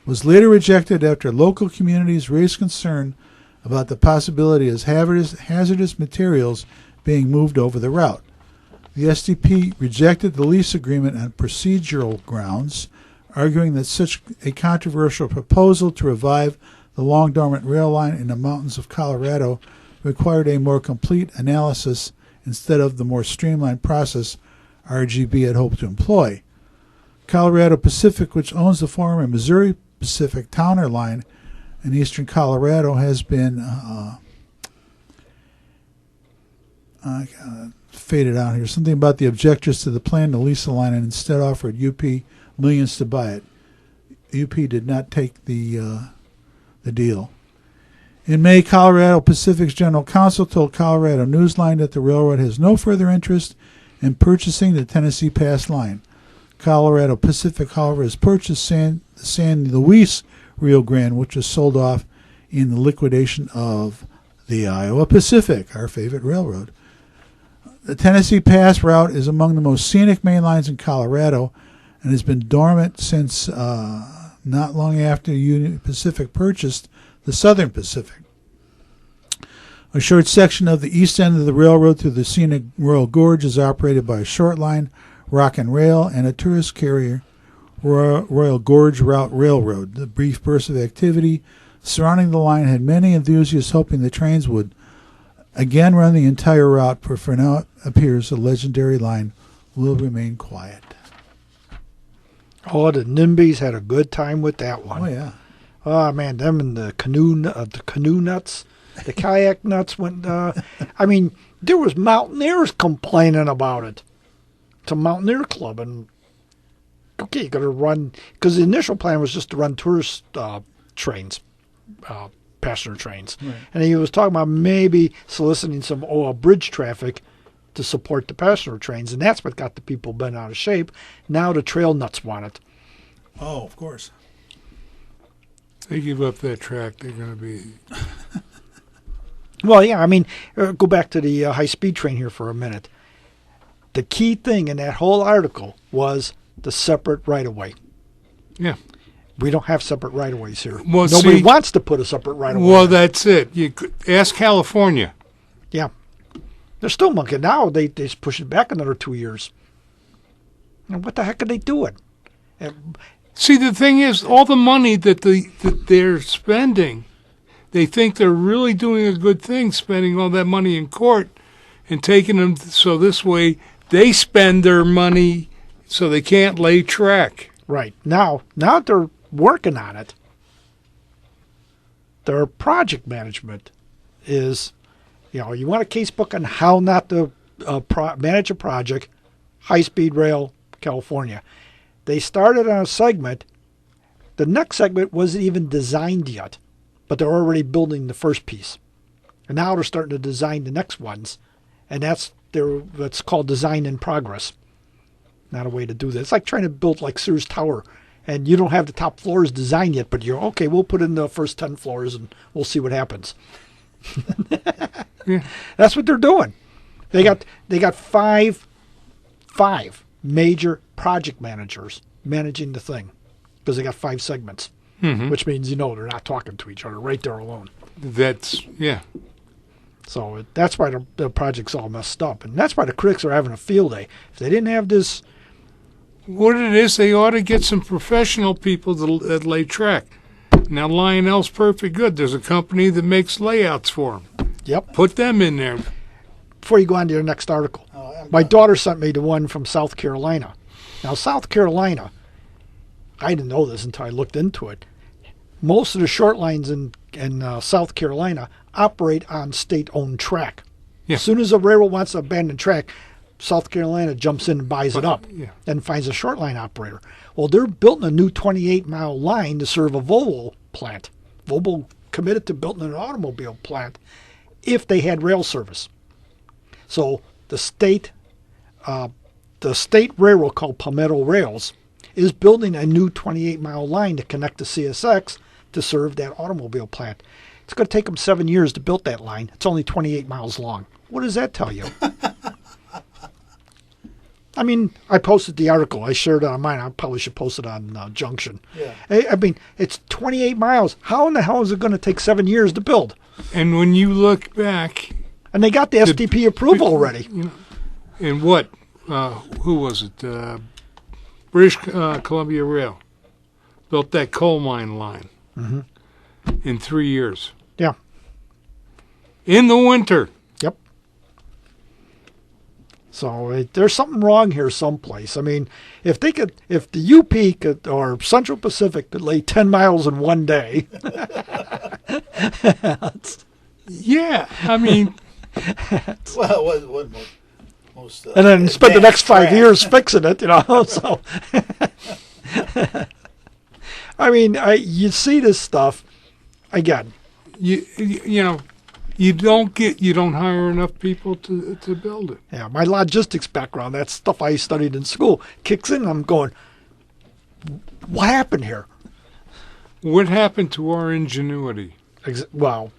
was later rejected after local communities raised concern about the possibility of hazardous materials being moved over the route. The SDP rejected the lease agreement on procedural grounds, arguing that such a controversial proposal to revive the long-dormant rail line in the mountains of Colorado required a more complete analysis instead of the more streamlined process RGB had hoped to employ. Colorado Pacific, which owns the former Missouri Pacific Towner line in eastern Colorado, has been faded out here. Something about the objectors to the plan to lease the line and instead offered UP millions to buy it. UP did not take the deal. In May, Colorado Pacific's general counsel told Colorado Newsline that the railroad has no further interest in purchasing the Tennessee Pass line. Colorado Pacific, however, has purchased the San Luis Rio Grande, which was sold off in the liquidation of the Iowa Pacific, our favorite railroad. The Tennessee Pass route is among the most scenic main lines in Colorado and has been dormant since not long after Union Pacific purchased the Southern Pacific. A short section of the east end of the railroad through the scenic Royal Gorge is operated by a short line, Rock and Rail, and a tourist carrier, Royal Gorge Route Railroad. The brief burst of activity surrounding the line had many enthusiasts hoping the trains would again run the entire route, but for now it appears the legendary line will remain quiet. Oh, the NIMBYs had a good time with that one. Oh, yeah. Oh, man, them and the canoe nuts, the kayak nuts went, I mean, there was mountaineers complaining about it. It's a mountaineer club, and okay, you got to run, because the initial plan was just to run tourist trains, passenger trains. Right. And he was talking about maybe soliciting some bridge traffic to support the passenger trains, and that's what got the people bent out of shape. Now the trail nuts want it. Oh, of course. They give up that track, they're going to be... Well, yeah, I mean, go back to the high-speed train here for a minute. The key thing in that whole article was the separate right-of-way. Yeah. We don't have separate right-of-ways here. Well, Nobody wants to put a separate right-of-way. Well, that's it. You could ask California. Yeah. They're still monkeying. Now they just push it back another 2 years. And what the heck are they doing? See, the thing is, all the money that they're spending, they think they're really doing a good thing, spending all that money in court and taking them so this way they spend their money so they can't lay track. Right. Now they're working on it. Their project management is, you want a casebook on how not to manage a project, high-speed rail, California. They started on a segment. The next segment wasn't even designed yet, but they're already building the first piece. And now they're starting to design the next ones, and that's called design in progress. Not a way to do this. It's like trying to build like Sears Tower, and you don't have the top floors designed yet, but you're, okay, we'll put in the first 10 floors, and we'll see what happens. Yeah. That's what they're doing. They got five major project managers managing the thing because they got 5 segments, which means they're not talking to each other right there alone. That's, yeah. So that's why the project's all messed up, and that's why the critics are having a field day. If they didn't have this, What it is, they ought to get some professional people that lay track. Now, Lionel's perfect good. There's a company that makes layouts for them. yep. Put them in there. Before you go on to your next article, my daughter sent me the one from South Carolina. Now, South Carolina, I didn't know this until I looked into it. Most of the short lines in South Carolina operate on state-owned track. Yeah. As soon as a railroad wants to abandon track, South Carolina jumps in and buys it up Yeah. and finds a short line operator. Well, they're building a new 28-mile line to serve a Volvo plant. Volvo committed to building an automobile plant if they had rail service. So the state railroad called Palmetto Rails is building a new 28-mile line to connect to CSX to serve that automobile plant. It's going to take them 7 years to build that line. It's only 28 miles long. What does that tell you? I mean, I posted the article. I shared it on mine. I probably should post it on Junction. Yeah. I mean, it's 28 miles. How in the hell is it going to take 7 years to build? And when you look back, And they got the SDP approval already. you know, and what? Who was it? British Columbia Rail built that coal mine line in 3 years. Yeah. In the winter. Yep. So there's something wrong here someplace. I mean, if the UP could, or Central Pacific could lay 10 miles in one day. Yeah, I mean, Well, what most And then spend the next 5 track. years fixing it, So, I mean, you see this stuff again. you know, you don't hire enough people to build it. Yeah, my logistics background, that stuff I studied in school, kicks in. I'm going, what happened here? What happened to our ingenuity? Well,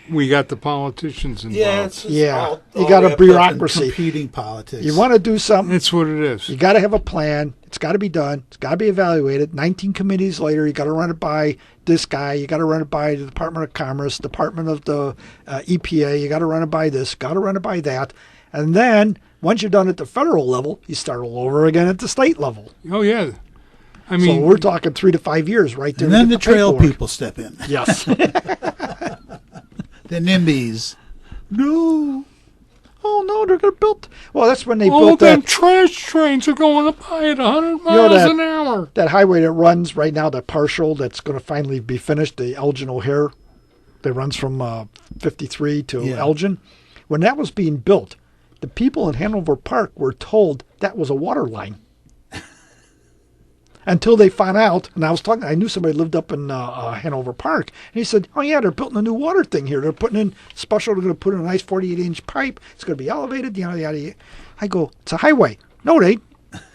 We got the politicians involved. Yeah, it's just Yeah. You all got a wrapped up in bureaucracy. competing politics. you want to do something, That's what it is. you got to have a plan. It's got to be done. It's got to be evaluated. 19 committees later, you got to run it by this guy. You got to run it by the Department of Commerce, Department of the EPA. You got to run it by this. Got to run it by that. And then once you're done at the federal level, you start all over again at the state level. Oh yeah, I So mean, we're talking 3 to 5 years right there. And to then get the trail paperwork. people step in. Yes. The NIMBYs. No. Oh no, they're gonna build. Well, that's when they all built them that trash trains are going up by at 100 know miles that- an hour. that highway that runs right now, that partial that's going to finally be finished, the Elgin O'Hare, that runs from 53 to Yeah. Elgin. When that was being built, the people in Hanover Park were told that was a water line. Until they found out, and I knew somebody lived up in Hanover Park, and he said, "Oh yeah, they're building a new water thing here. They're putting in special. They're going to put in a nice 48-inch pipe. It's going to be elevated. Yada yada yada." I go, "It's a highway." No, it ain't.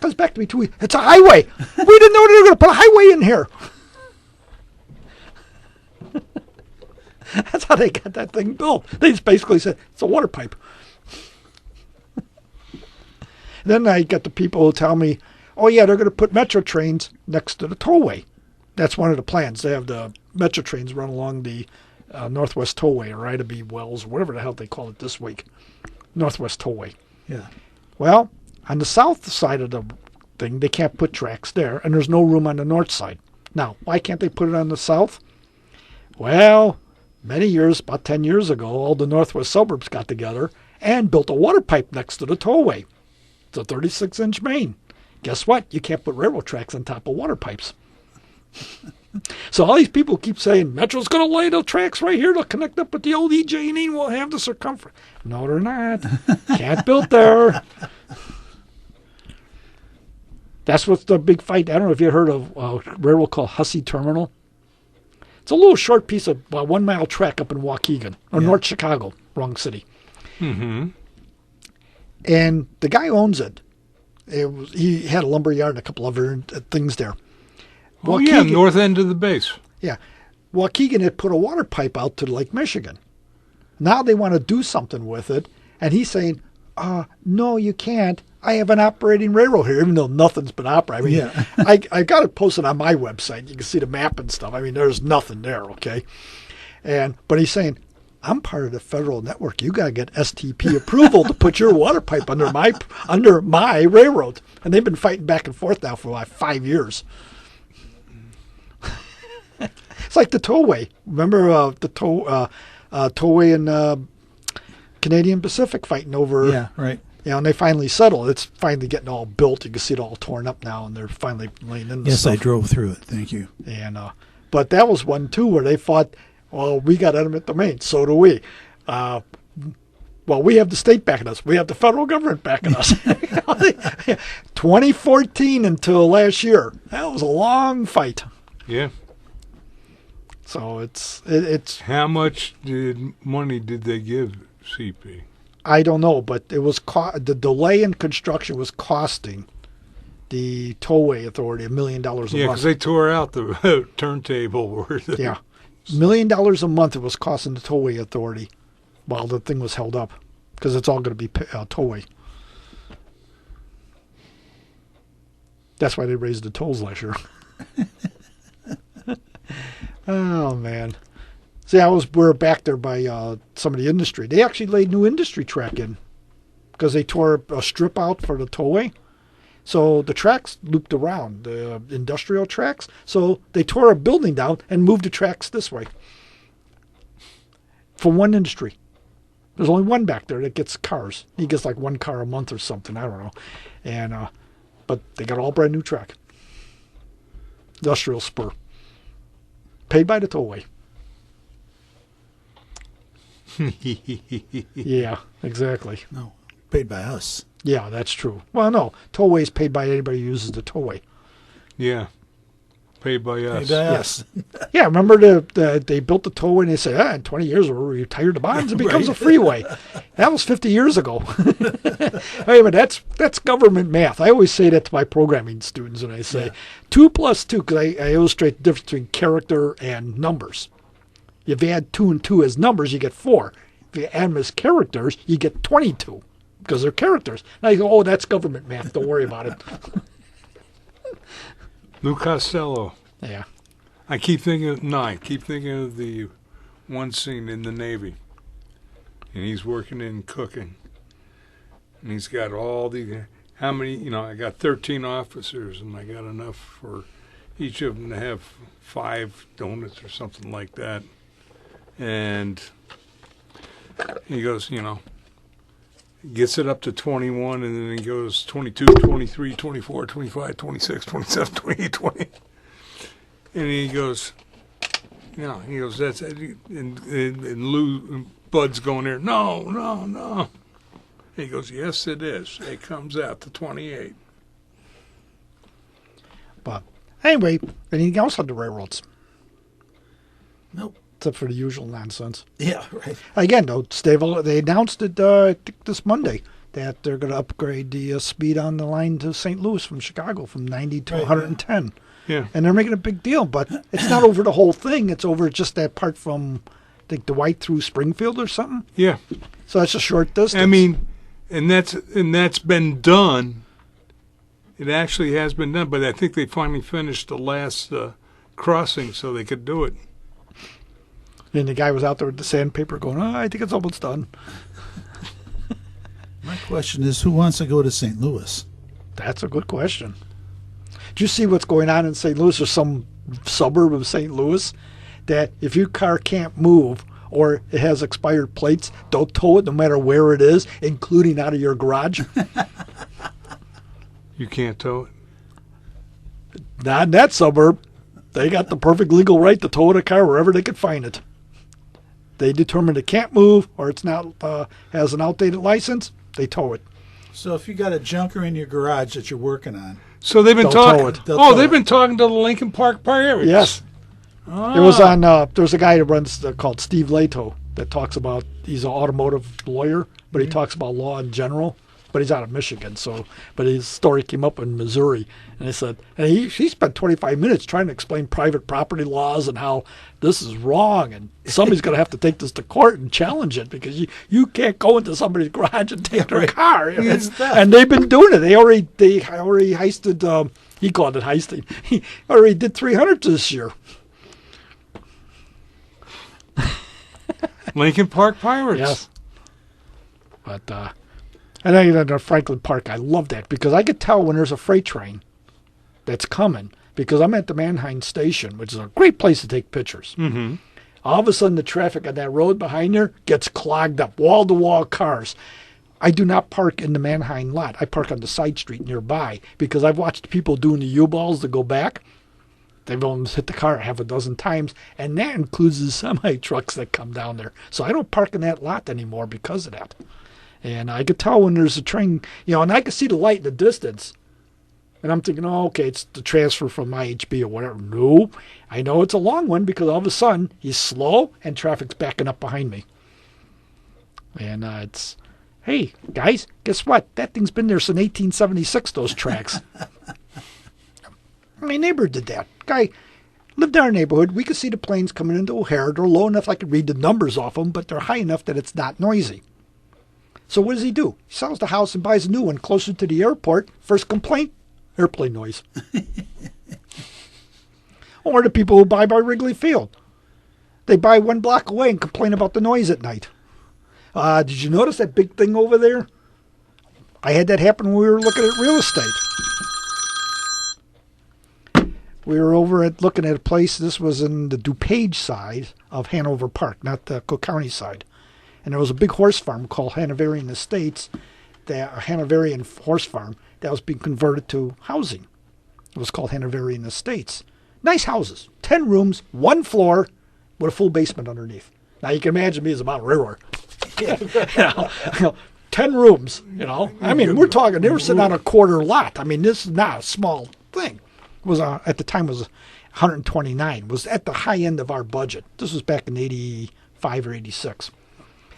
Comes back to me 2 weeks. It's a highway. We didn't know they were going to put a highway in here. That's how they got that thing built. They just basically said it's a water pipe. Then I get the people who tell me, "Oh yeah, they're going to put metro trains next to the tollway." That's one of the plans. They have the metro trains run along the Northwest Tollway, or Ida Wells, whatever the hell they call it this week. Northwest Tollway. Yeah. Well, on the south side of the thing, they can't put tracks there, and there's no room on the north side. Now, why can't they put it on the south? Well, many years, about 10 years ago, all the northwest suburbs got together and built a water pipe next to the tollway. It's a 36-inch main. Guess what? You can't put railroad tracks on top of water pipes. So all these people keep saying, Metro's going to lay the tracks right here. They'll connect up with the old EJ&E and we'll have the circumference. No, they're not. Can't build there. That's what's the big fight. I don't know if you heard of a railroad called Hussey Terminal. It's a little short piece of 1 mile track up in Waukegan, or North Chicago, wrong city. Mm-hmm. And the guy owns it. He had a lumber yard and a couple other things there. Oh yeah, north end of the base. Yeah. Waukegan had put a water pipe out to Lake Michigan. Now they want to do something with it. And he's saying, no, you can't. I have an operating railroad here, even though nothing's been operating. I mean, I got it posted on my website. You can see the map and stuff. I mean, there's nothing there, okay? But he's saying, I'm part of the federal network. You got to get STP approval to put your water pipe under my railroad. And they've been fighting back and forth now for like 5 years. It's like the tollway. Remember the tollway in Canadian Pacific fighting over? Yeah, right. You know, and they finally settled. It's finally getting all built. You can see it all torn up now, and they're finally laying in the Yes, stuff. I drove through it. Thank you. And but that was one too where they fought. Well, we got eminent domain, so do we. Well, Well, we have the state backing us. We have the federal government backing us. 2014 until last year. That was a long fight. Yeah. So it's How much money did they give CP? I don't know, but it was the delay in construction was costing the Tollway Authority $1 million a month. Yeah, because they tore out the turntable. Yeah, $1 million a month it was costing the Tollway Authority while the thing was held up, because it's all going to be tollway. That's why they raised the tolls last year. Oh man! See, we're back there by some of the industry. They actually laid new industry track in because they tore a strip out for the tollway. So the tracks looped around, the industrial tracks. So they tore a building down and moved the tracks this way for one industry. There's only one back there that gets cars. He gets like one car a month or something. I don't know. And but they got all brand new track. Industrial spur. Paid by the tollway. Yeah, exactly. No, paid by us. Yeah, that's true. Well, no, tollway is paid by anybody who uses the tollway. Yeah. Paid by us. Paid by us. Yeah, remember they built the tollway and they said, in 20 years we'll retire the bonds. It becomes a freeway. That was 50 years ago. Hey, but that's government math. I always say that to my programming students, and I say 2 plus 2, because I illustrate the difference between character and numbers. If you add 2 and 2 as numbers, you get 4. If you add them as characters, you get 22, because they're characters. And I go, oh, that's government math. Don't worry about it. Lou Costello. Yeah. I keep thinking of the one scene in the Navy. And he's working in cooking. And he's got all the, how many, I got 13 officers, and I got enough for each of them to have 5 donuts or something like that. And he goes, gets it up to 21, and then he goes 22, 23, 24, 25, 26, 27, 28, 20. And he goes, that's it. And Lou, Bud's going there, no. He goes, yes, it is. It comes out to 28. But anyway, anything else on the railroads? Nope. Except for the usual nonsense. Yeah, right. Again, though, they announced it I think this Monday that they're going to upgrade the speed on the line to St. Louis from Chicago from 90 to 110. Yeah. And they're making a big deal, but it's not over the whole thing. It's over just that part from, I think, Dwight through Springfield or something. Yeah. So that's a short distance. I mean, and that's been done. It actually has been done, but I think they finally finished the last crossing so they could do it. And the guy was out there with the sandpaper going, I think it's almost done. My question is, who wants to go to St. Louis? That's a good question. Do you see what's going on in St. Louis or some suburb of St. Louis? That if your car can't move or it has expired plates, don't tow it no matter where it is, including out of your garage. You can't tow it? Not in that suburb. They got the perfect legal right to tow a car wherever they could find it. They determine it can't move or it's not has an outdated license, they tow it. So if you got a junker in your garage that you're working on, So they've been They'll tow talking. it. They'll Oh, tow they've it. been talking to the Lincoln Park Pirates. Yes. Ah. It was on, there's a guy that runs, called Steve Leto, that talks about, he's an automotive lawyer, but he talks about law in general. But he's out of Michigan, but his story came up in Missouri. And he said, and he spent 25 minutes trying to explain private property laws and how this is wrong. And somebody's going to have to take this to court and challenge it because you can't go into somebody's garage and take their car. You know? It's theft. And they've been doing it. They already heisted, he called it heisting. He already did 300 this year. Lincoln Park Pirates. Yes. But, and then at Franklin Park, I love that because I could tell when there's a freight train that's coming because I'm at the Manheim Station, which is a great place to take pictures. Mm-hmm. All of a sudden, the traffic on that road behind there gets clogged up, wall-to-wall cars. I do not park in the Manheim lot. I park on the side street nearby because I've watched people doing the U-balls to go back. They've almost hit the car half a dozen times, and that includes the semi-trucks that come down there. So I don't park in that lot anymore because of that. And I could tell when there's a train, and I could see the light in the distance. And I'm thinking, oh, okay, it's the transfer from IHB or whatever. No, I know it's a long one because all of a sudden he's slow and traffic's backing up behind me. And it's, hey, guys, guess what? That thing's been there since 1876, those tracks. My neighbor did that. Guy lived in our neighborhood. We could see the planes coming into O'Hare. They're low enough I could read the numbers off them, but they're high enough that it's not noisy. So what does he do? He sells the house and buys a new one closer to the airport. First complaint, airplane noise. Or the people who buy by Wrigley Field. They buy 1 block away and complain about the noise at night. Did you notice that big thing over there? I had that happen when we were looking at real estate. We were over at looking at a place. This was in the DuPage side of Hanover Park, not the Cook County side. And there was a big horse farm called Hanoverian Estates, Hanoverian Horse Farm, that was being converted to housing. It was called Hanoverian Estates. Nice houses, 10 rooms, 1 floor, with a full basement underneath. Now you can imagine me as about a railroad. 10 rooms, I mean, we're talking, they were sitting on a quarter lot. I mean, this is not a small thing. It was at the time was 129. Was at the high end of our budget. This was back in 85 or 86.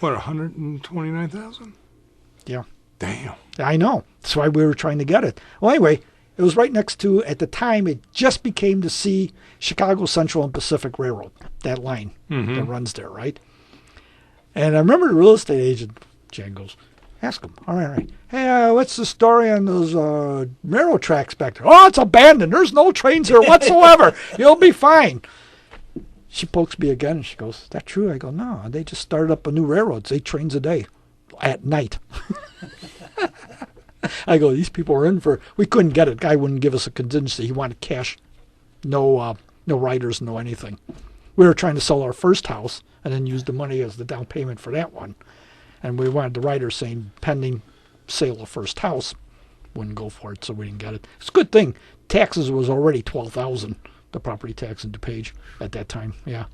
What, 129,000? Yeah. Damn. I know. That's why we were trying to get it. Well, anyway, it was right next to, at the time, it just became the Chicago Central and Pacific Railroad, that line that runs there, right? And I remember the real estate agent, Jan goes, ask him, all right. Hey, what's the story on those railroad tracks back there? Oh, it's abandoned. There's no trains here whatsoever. You'll be fine. She pokes me again and she goes, is that true? I go, no, they just started up a new railroad. It's 8 trains a day at night. I go, these people are in for, we couldn't get it. Guy wouldn't give us a contingency. He wanted cash, no riders, no anything. We were trying to sell our first house and then use the money as the down payment for that one. And we wanted the rider saying pending sale of first house. Wouldn't go for it, so we didn't get it. It's a good thing. Taxes was already $12,000, the property tax in DuPage at that time. Yeah.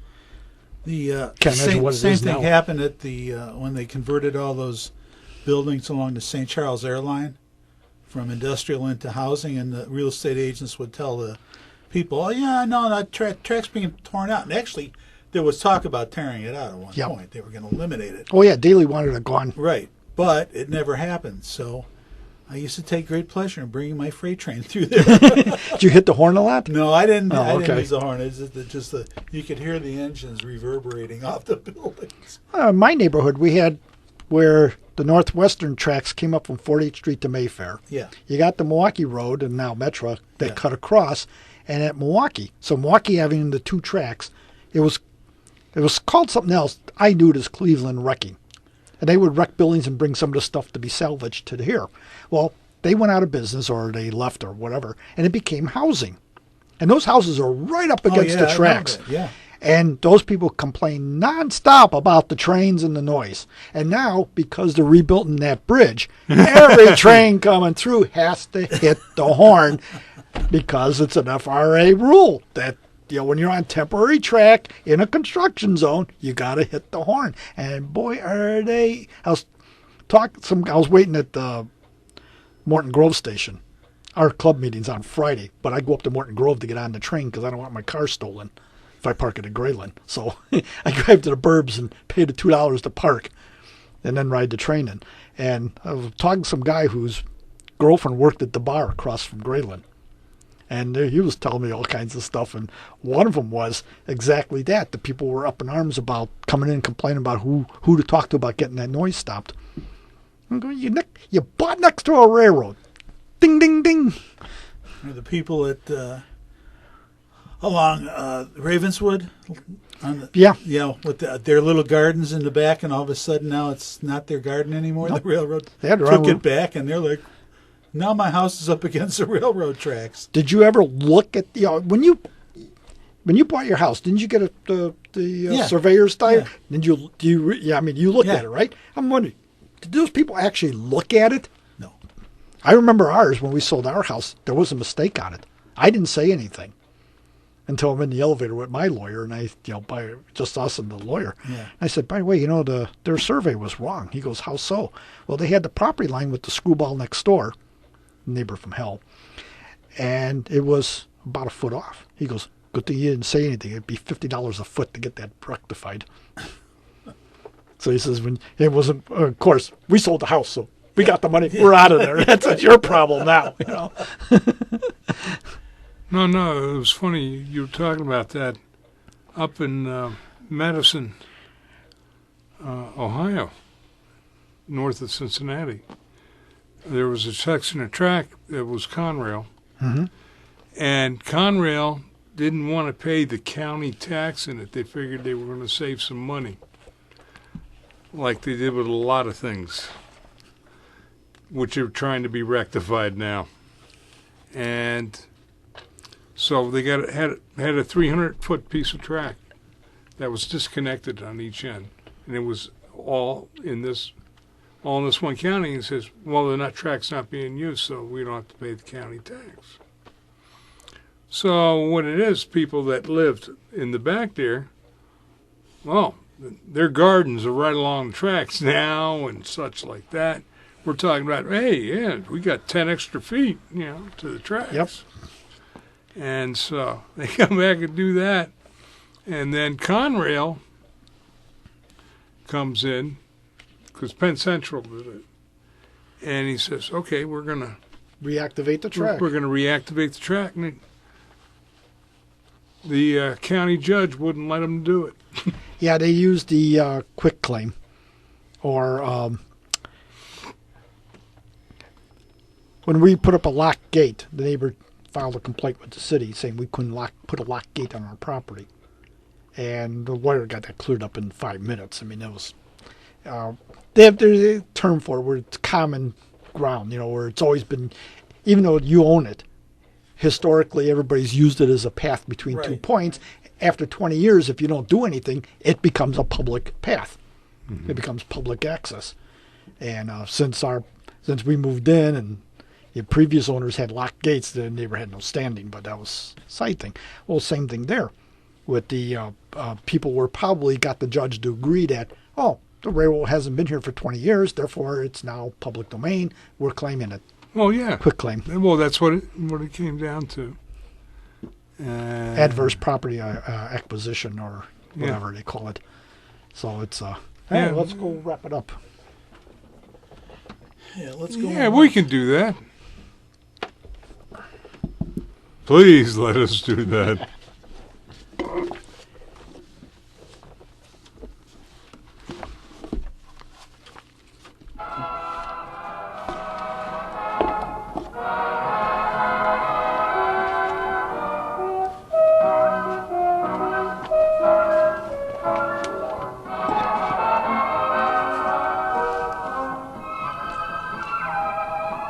The Can't imagine what it same is thing now. happened at the when they converted all those buildings along the St. Charles Airline from industrial into housing, and the real estate agents would tell the people, "Oh yeah, no, that track's being torn out." And actually, there was talk about tearing it out at one point. They were going to eliminate it. Oh yeah, Daly wanted it gone. Right, but it never happened. So I used to take great pleasure in bringing my freight train through there. Did you hit the horn a lot? No, I didn't. Oh, I didn't okay. use the horn. It's just you could hear the engines reverberating off the buildings. My neighborhood, we had where the northwestern tracks came up from 48th Street to Mayfair. Yeah. You got the Milwaukee Road and now Metro that cut across, and at Milwaukee, so Milwaukee having the 2 tracks, it was called something else. I knew it as Cleveland Wrecking. And they would wreck buildings and bring some of the stuff to be salvaged to here. Well, they went out of business or they left or whatever, and it became housing. And those houses are right up against the tracks. Yeah. And those people complain nonstop about the trains and the noise. And now, because they're rebuilding that bridge, every train coming through has to hit the horn because it's an FRA rule that when you're on temporary track in a construction zone, you got to hit the horn. And boy, are they! I was waiting at the Morton Grove station. Our club meeting's on Friday, but I go up to Morton Grove to get on the train because I don't want my car stolen if I park it at Grayland. So I drive to the burbs and pay the $2 to park and then ride the train in. And I was talking to some guy whose girlfriend worked at the bar across from Grayland. And he was telling me all kinds of stuff. And one of them was exactly that. The people were up in arms about coming in and complaining about who to talk to about getting that noise stopped. I'm going, you bought next to a railroad. Ding, ding, ding. Or the people at along Ravenswood. With their little gardens in the back, and all of a sudden now it's not their garden anymore. Nope. The railroad They had to took run- it back, and they're like, now my house is up against the railroad tracks. Did you ever look at when you bought your house? Didn't you get the surveyor's tire? Yeah. You looked at it, right? I'm wondering, did those people actually look at it? No. I remember ours when we sold our house. There was a mistake on it. I didn't say anything. until I'm in the elevator with my lawyer, and by just us and the lawyer. Yeah. I said, by the way, their survey was wrong. He goes, how so? Well, they had the property line with the screwball next door, neighbor from hell, and it was about a foot off. He goes, good thing you didn't say anything. It'd be $50 a foot to get that rectified. So he says, when it wasn't, of course, we sold the house, so we got the money. We're out of there. That's your problem now. No, it was funny. You were talking about that up in Madison, Ohio, north of Cincinnati. There was a section of track that was Conrail, and Conrail didn't want to pay the county tax in it. They figured they were going to save some money, like they did with a lot of things, which are trying to be rectified now. And so they had a 300-foot piece of track that was disconnected on each end, and it was all in this one county. And says, well, the track's not being used, so we don't have to pay the county tax. So what it is, people that lived in the back there, well, their gardens are right along the tracks now and such like that. We're talking about, hey, yeah, we got 10 extra feet, to the tracks. Yep. And so they come back and do that. And then Conrail comes in, because Penn Central did it. And he says, okay, we're going to Reactivate the track. We're going to reactivate the track. And the county judge wouldn't let them do it. Yeah, they used the quick claim, or when we put up a lock gate, the neighbor filed a complaint with the city saying we couldn't put a lock gate on our property, and the lawyer got that cleared up in 5 minutes. I mean, it was there's a term for it where it's common ground, where it's always been, even though you own it, historically everybody's used it as a path between 2 points. After 20 years, if you don't do anything, it becomes a public path. It becomes public access. And since we moved in and the previous owners had locked gates, the neighbor had no standing, but that was a side thing. Well, same thing there with the people were probably got the judge to agree that, the railroad hasn't been here for 20 years, therefore it's now public domain. We're claiming it. Well, yeah. Quick claim. Well, that's what it came down to. Adverse property acquisition, or whatever they call it. So it's hey, let's go wrap it up. Yeah, let's go. Yeah, we can do that. Please let us do that.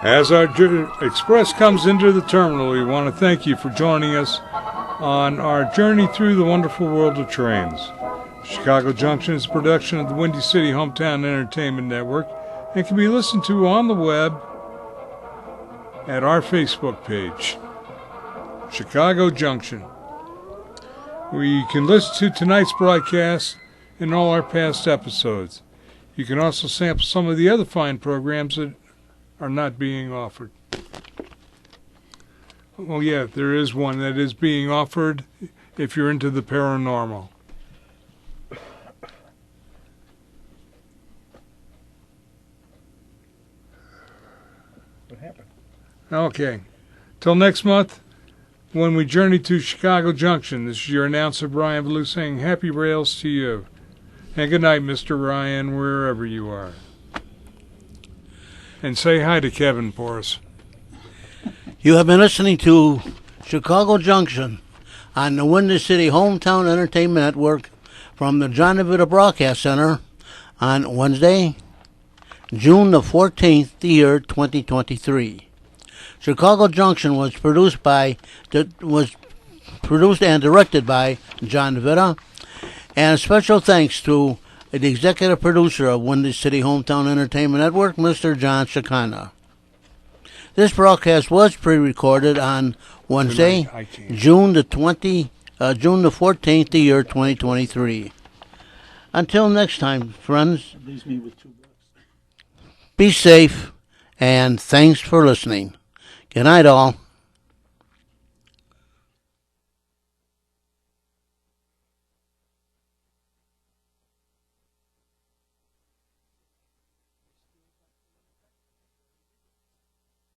As our express comes into the terminal, we want to thank you for joining us on our journey through the wonderful world of trains. Chicago Junction is a production of the Windy City Hometown Entertainment Network and can be listened to on the web at our Facebook page, Chicago Junction, where you can listen to tonight's broadcast and all our past episodes. You can also sample some of the other fine programs that are not being offered. Oh yeah, there is one that is being offered if you're into the paranormal. What happened? Okay. Till next month, when we journey to Chicago Junction, this is your announcer, Brian Blue, saying happy rails to you. And good night, Mr. Ryan, wherever you are. And say hi to Kevin for us. You have been listening to Chicago Junction on the Windy City Hometown Entertainment Network from the John DeVita Broadcast Center on Wednesday, June the 14th, the year 2023. Chicago Junction was produced and directed by John DeVita, and special thanks to the executive producer of Windy City Hometown Entertainment Network, Mr. John Chicana. This broadcast was pre-recorded on Wednesday, June the 20th, June the 14th, the year 2023. Until next time, friends, be safe, and thanks for listening. Good night, all.